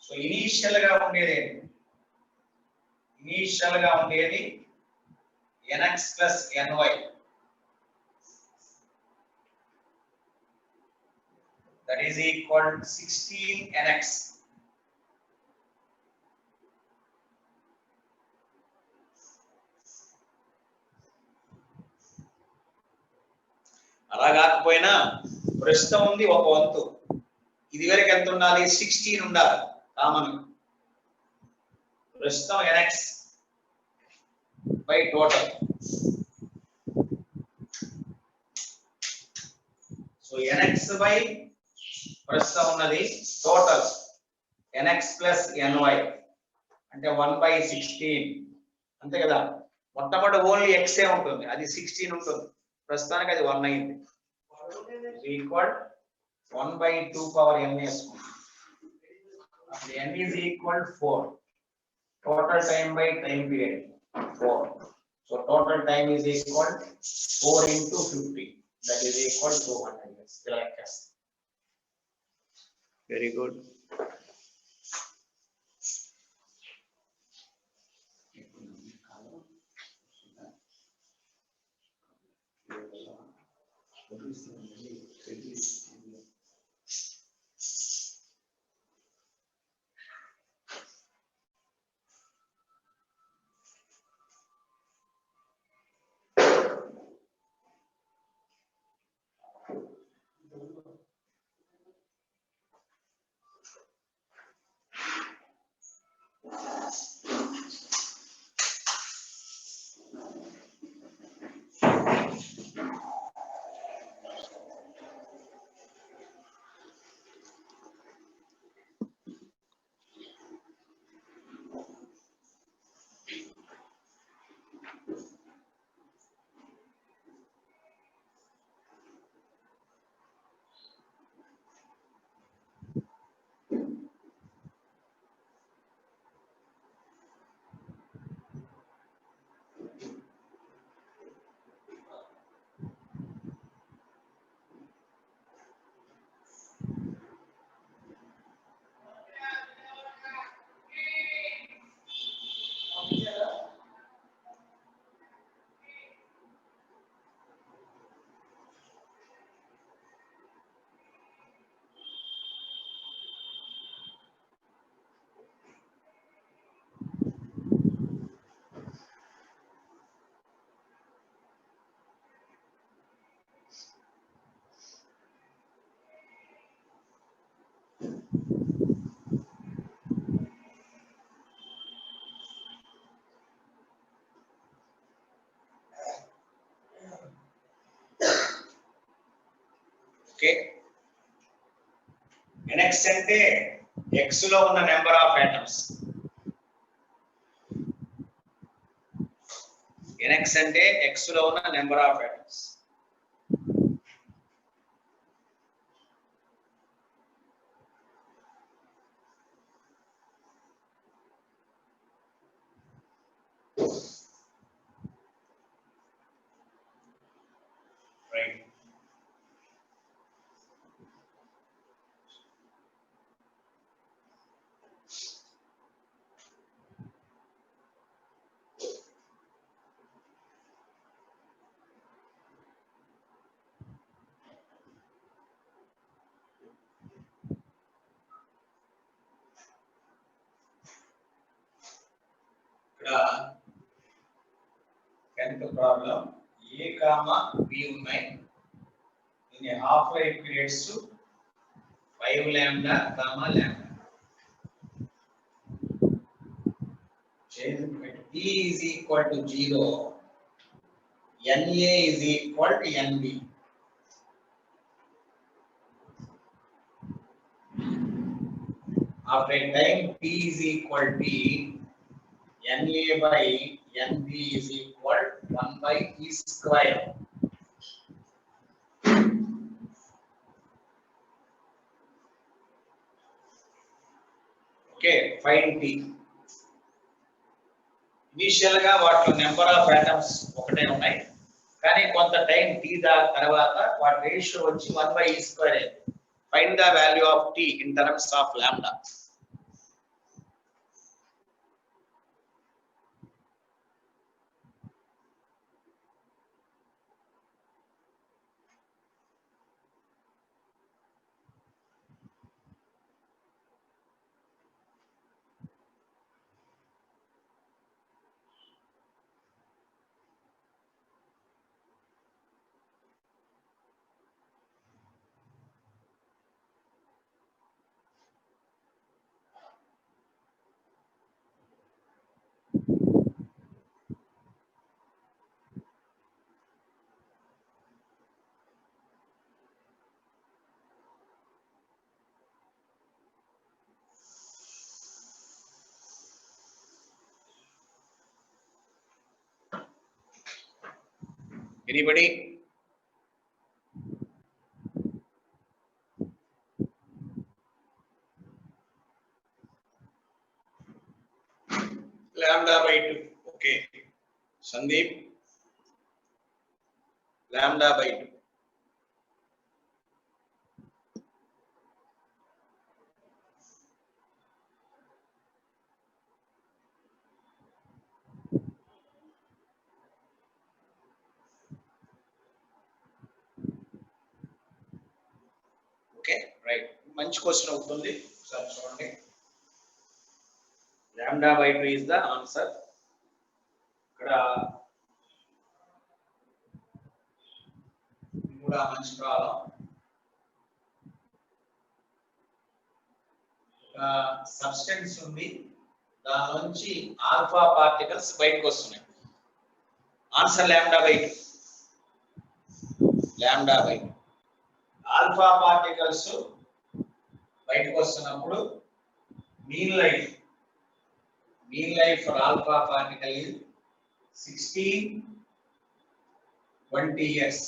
So initial గా ఉండేది nx plus ny. That is equal to 16 nx. అలా కాకపోయినా ప్రస్తుతం ఉంది ఒక వంతు. ఇది వరకు ఎంత ఉండాలి 16 ఉండాలి కామన్ ప్రస్తుతం nx by total so nx by ప్రస్తుతం ఉన్నది టోటల్ nx ప్లస్ ny అంటే 1/16 అంతే కదా మొట్టమొదటి ఓన్లీ x ఏ ఉంటుంది అది 16 ఉంటుంది ప్రస్తుతానికి అది 1 అయింది ఈక్వల్ 1/2 పవర్ n వేసుకుంటాం n is equal 4 total time by time period 4 so total time is equal 4 into 50 that is equal to 200 years very good okay nx అంటే x లో ఉన్న నెంబర్ ఆఫ్ ఆటమ్స్ nx అంటే x లో ఉన్న number of atoms right ఇక్కడ 10th problem a comma b ఉన్నాయి దీని half life periods 5 lambda comma lambda change b is equal to 0 na is equal to nb after a time t is equal to na by nb is equal 1 by e square okay find t initial గా వాటిలో number of atoms ఒకటే ఉన్నాయి కానీ కొంత time t తర్వాత వాటి ratio వచ్చి 1 by e square అయింది find the value of t in terms of lambda anybody? λ/2. Okay Sandeep, λ/2. Okay right, మంచి క్వశ్చన్ అవుతుంది. ఒకసారి చూడండి. λ/2 is the answer. ఇక్కడ కూడా మంచి ప్రాబ్లం. ఒక సబ్స్టెన్స్ ఉంది, దాని నుంచి ఆల్ఫా పార్టికల్స్ బయటకు వస్తున్నాయి. ఆన్సర్ λ/2. λ/2. ఆల్ఫా పార్టికల్స్ బయటకు వస్తున్నప్పుడు mean life for alpha particle is 16-20 years.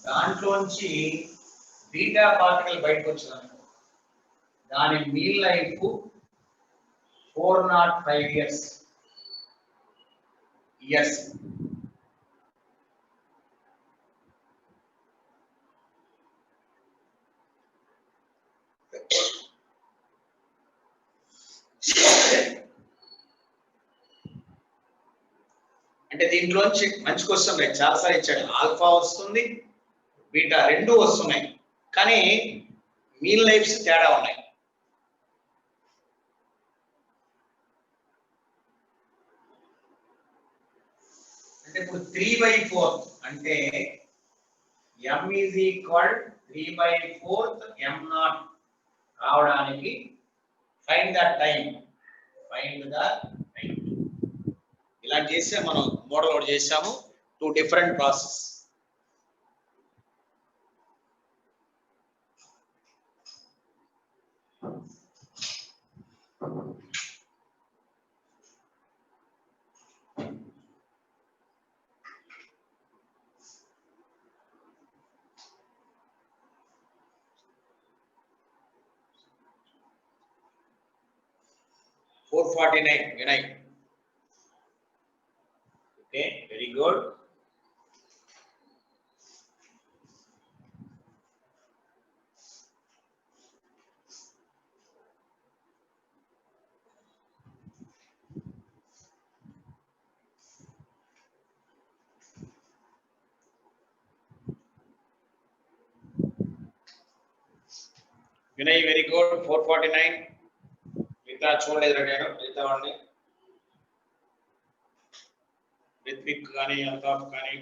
దాంట్లోంచి బీటా పార్టికల్ బయటకు వచ్చిందనుకో, దాని మీన్ లైఫ్ 405 years. అంటే దీంట్లోంచి మంచి క్వశ్చన్ రైట్ చాలాసార్లు ఇచ్చాడు. ఆల్ఫా వస్తుంది, బీటా రెండు వస్తున్నాయి, కానీ మీన్ లైఫ్స్ తేడా ఉన్నాయి. అంటే ఇప్పుడు 3/4 అంటే m is equal 3/4 m0 రావడానికి ఫైండ్ ద టైం. ఇలా చేస్తే మనం మోడల్ అవుట్ చేసాము. 2 different process. Vinay. Okay, very good. Vinay, very good. 449. మిగతా చూడలేదు నేను, మిగతా వాడిని రిత్విక్ కానీ అల్తాఫ్ కానీ.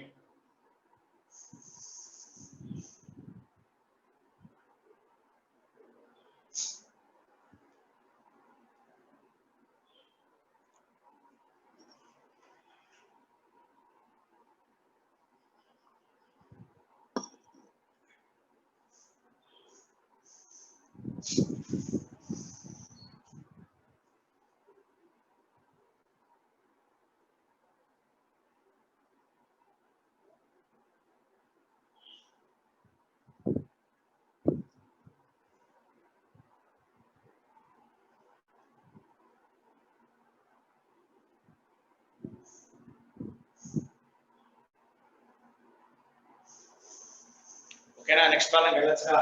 ఓకేనా, నెక్స్ట్ ప్రాబ్లం వెళ్ళొచ్చా?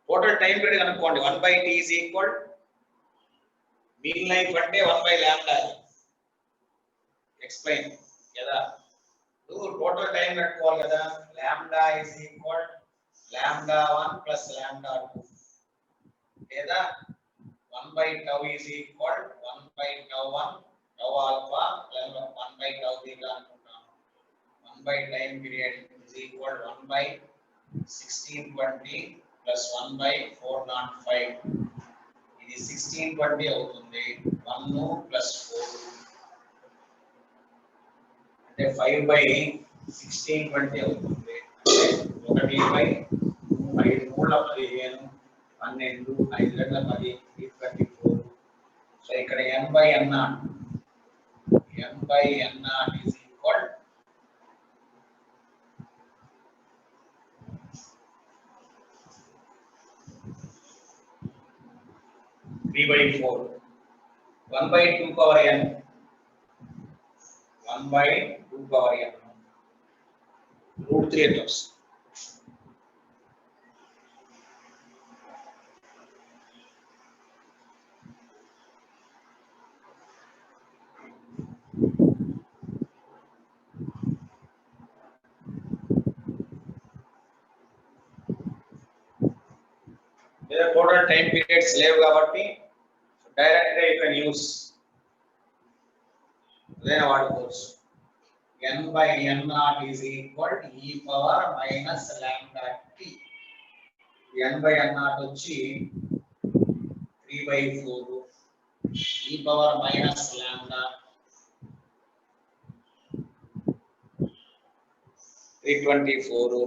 టోటల్ టైం పీరియడ్ కనుక్కోండి. 1/t is equal mean life అంటే 1/λ. ఎక్స్ప్లెయిన్ కదా. నువ్వు టోటల్ టైం కనుక్కోవాలి కదా. λ is equal λ1 plus λ2 లేదా 1/τ is equal 1/τ1 tau alpha plus 1/τ beta అనుకుంటాను. 1/time period is equal 1/1620 plus 1/405. ఇది 1620 అవుతుంది. 1 plus 4 అంటే 5/1620 అవుతుంది. అంటే 1/5 3 15 12 5 2 10 24. సో ఇక్కడ n/n0 is equal 3/4 1/2 power n 1/2 power n √3 అని వస్తుంది. లేదా టోటల్ టైం పీరియడ్స్ లేవు కాబట్టి డైరెక్ట్ గా యూ కెన్ యూస్ ఏదైనా వాడుకోవచ్చు. n/n0 is equal to e power minus lambda t. n/n0 వచ్చి 3/4 e power minus lambda 324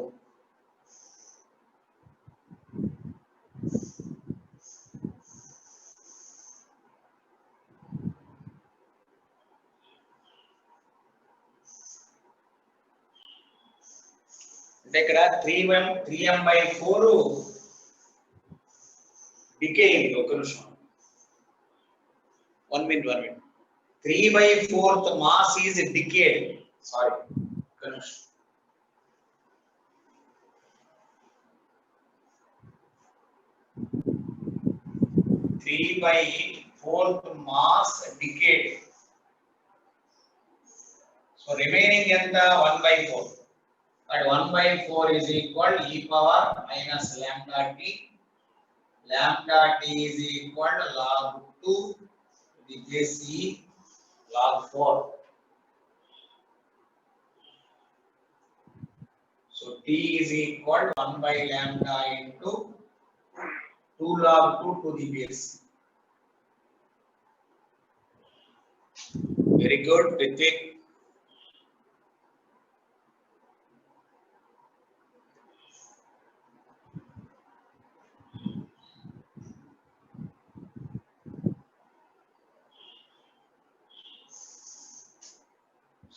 అంటే ఇక్కడ 3m/4 డికే అయింది. ఒక నిమిషం 1 minute 3/4 mass is decade. Sorry ఒక నిమిషం 3/4 మాస్ డికేడ్. సో రిమైనింగ్ ఎంత 1/4. But 1/4 is equal e power minus lambda t. Lambda t is equal to log 2 to the base e log 4. So t is equal to 1 by lambda into 2 log 2 to the base. Very good, Ritik.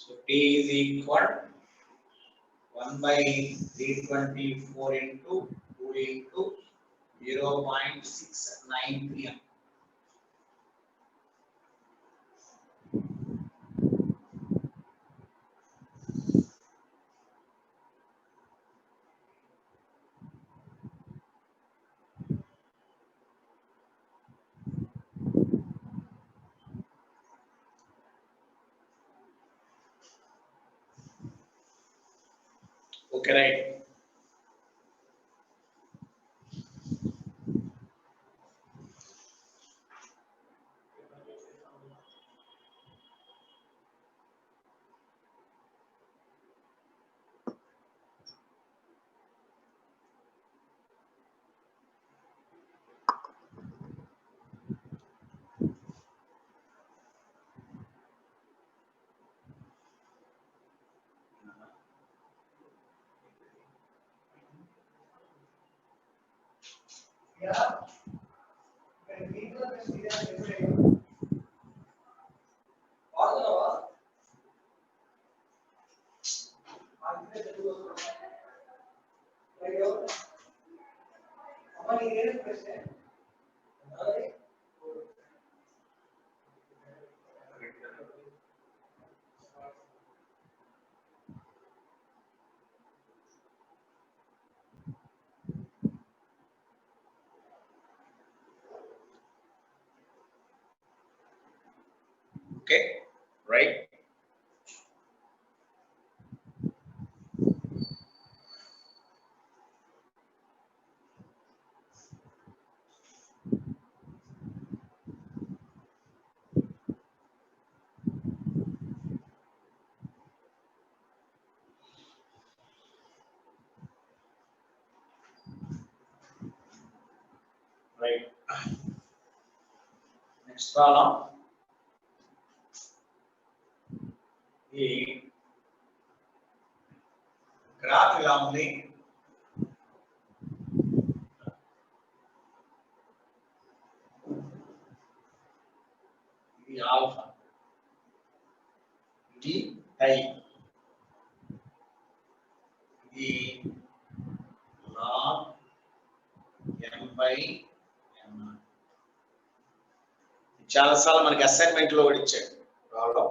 So t is equal 1 by 324 into 2 into 0.693 m. Okay, right. Okay, right. Right. Next problem. ఈ graph ఇలా ఉంది. ఇది alpha, ఇది టై, ఇది log m/n. చాలాసార్లు మనకి assignment లో కూడా ఇచ్చాడు ప్రాబ్లం.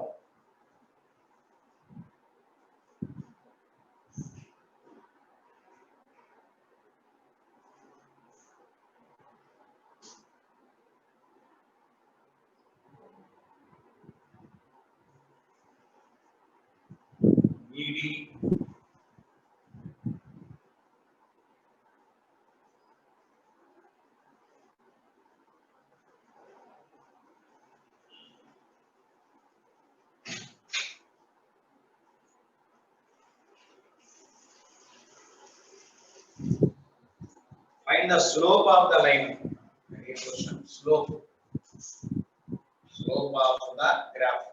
ఇది find the slope of the line. Very question. Slope of the graph.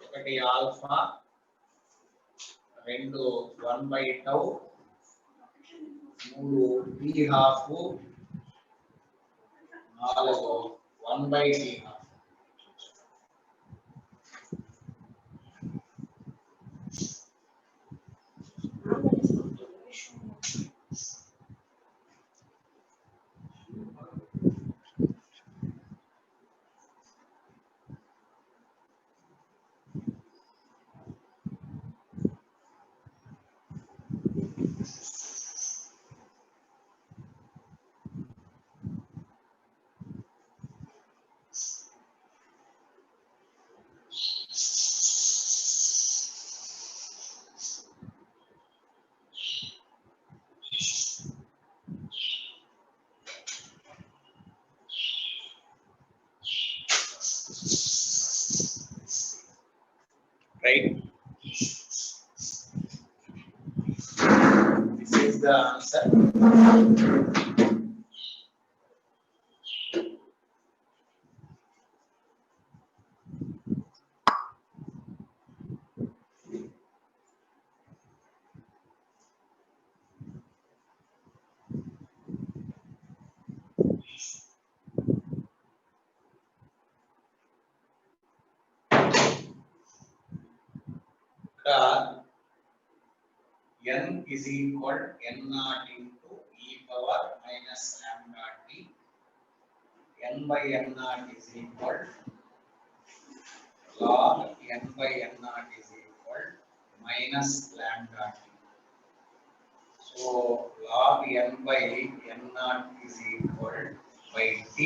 ఒకటి ఆల్ఫా, రెండు 1/tau, మూడు t half, నాలుగు 1/t half. Right? This is the answer. N is equal n naught into e power minus lambda t. N by n naught is equal log n by n naught is equal minus lambda t. So log n by n naught is equal by t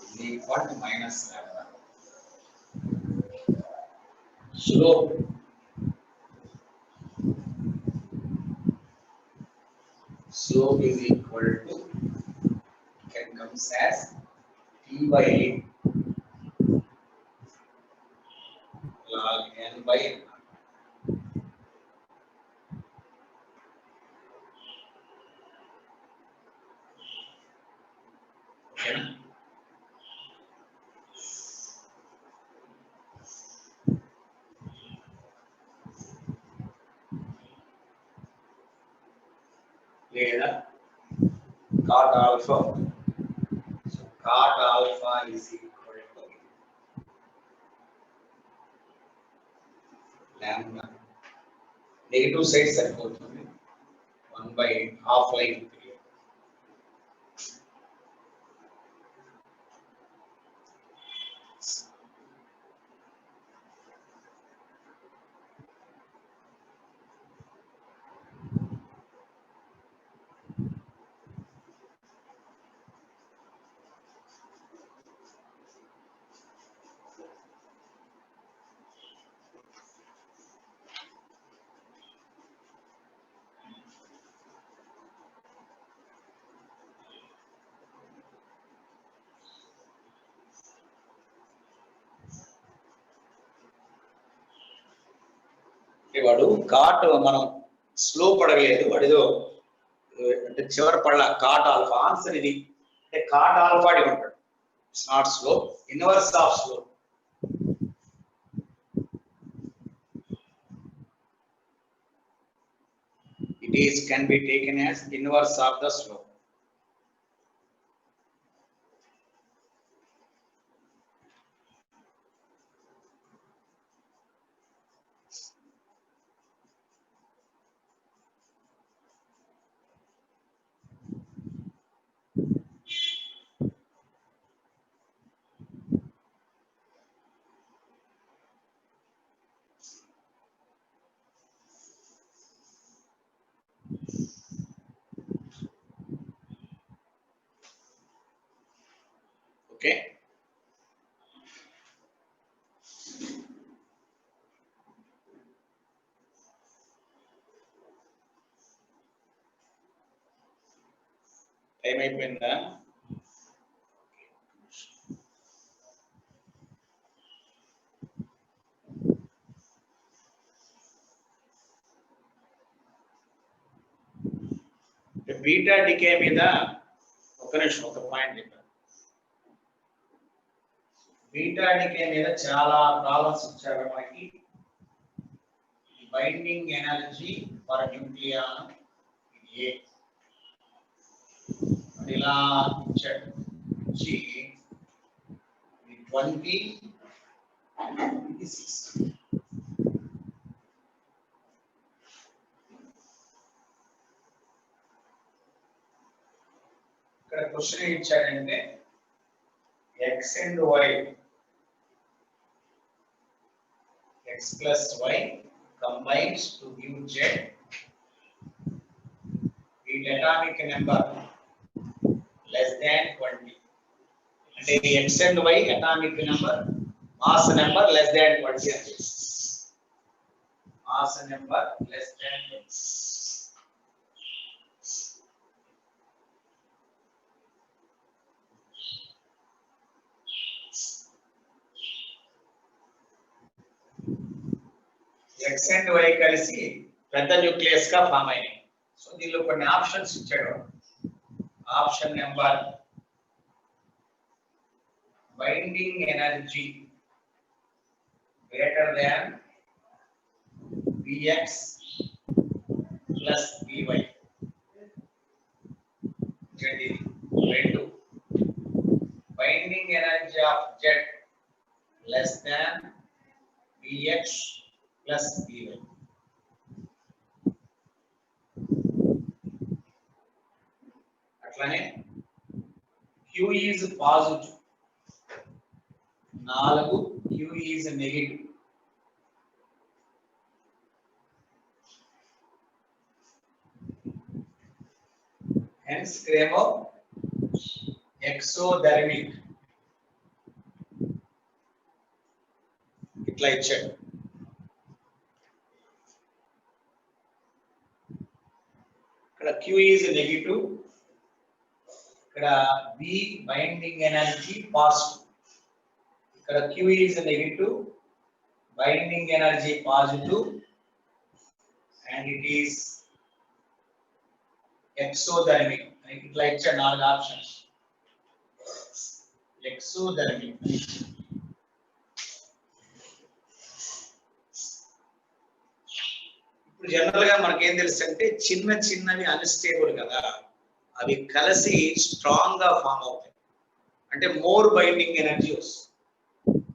is equal to minus lambda. Slope is equal to, can comes as t by log n by n. Okay. లేదా cot alpha. So cot alpha is equal to lambda. Negative side సరిపోతుంది. 1/2 line. వాడు cot మనం slope అడగలేదు, వాడిదో అంటే చివరి పళ్ళ cot alpha. Answer ఇది అంటే కాట్ ఆల్ఫా అడిగి ఉంటాడు. It's not slope, inverse of slope. It is can be taken as inverse of the slope. Okay, time అయిపోయిందా? బీటా డికే మీద ఒక నిమిషం, ఒక పాయింట్ చెప్పాను. బీటా డికే మీద చాలా ప్రాబ్లమ్స్ ఇచ్చారు మనకి. బైండింగ్ ఎనర్జీ ఫర్ న్యూక్లియాన్ ఇది ఏ ఇలా ఇచ్చాడు. 20 ఇది 6. ఇక్కడ క్వశ్చన్ ఇచ్చాడంటే x and y, x plus y combines to give z with atomic number less than 20. అంటే x and y atomic number, mass number less than 20 అంటే mass number less than 20. x and y కలిసి పెద్ద nucleus గా form అయినాయి. So దీనిలో కొన్ని options ఇచ్చాడు. Option number binding energy greater than Bx plus By. రెండు binding energy of Z less than Bx plus By. అట్లానే Q is positive, 4 Q is negative. Hence Kramer exothermic ఇట్లా ఇచ్చాడు. ఇక్కడ Q is negative, ఇక్కడ B binding energy positive. ఇక్కడ Q is negative, binding energy positive, and it is exothermic. ఇట్లా ఇచ్చాడు 4 options. exothermic. ఇప్పుడు general గా మనకి ఏం తెలుసు అంటే చిన్న చిన్నవి అన్స్టేబుల్ కదా, అవి కలిసి స్ట్రాంగ్ గా ఫామ్ అవుతాయి. అంటే మోర్ బైండింగ్ ఎనర్జీ వస్తుంది,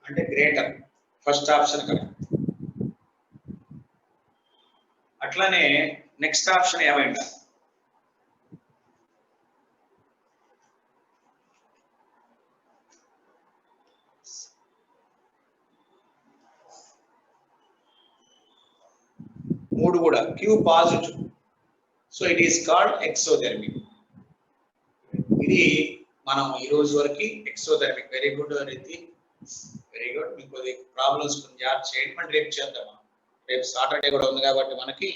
అంటే గ్రేటర్. ఫస్ట్ ఆప్షన్ కదా. అట్లానే నెక్స్ట్ ఆప్షన్ ఏమైందా, మూడు కూడా Q positive. So it is called exothermic. ఇది మనం ఈ రోజు వరకు ఎక్సోథెర్మిక్. వెరీ గుడ్ రీతి, వెరీ గుడ్. మీకు ప్రాబ్లమ్స్ కొంచెం జాగ్రత్త చేయండి. మనం రేపు చేద్దాం. రేపు సాటర్డే కూడా ఉంది కాబట్టి మనకి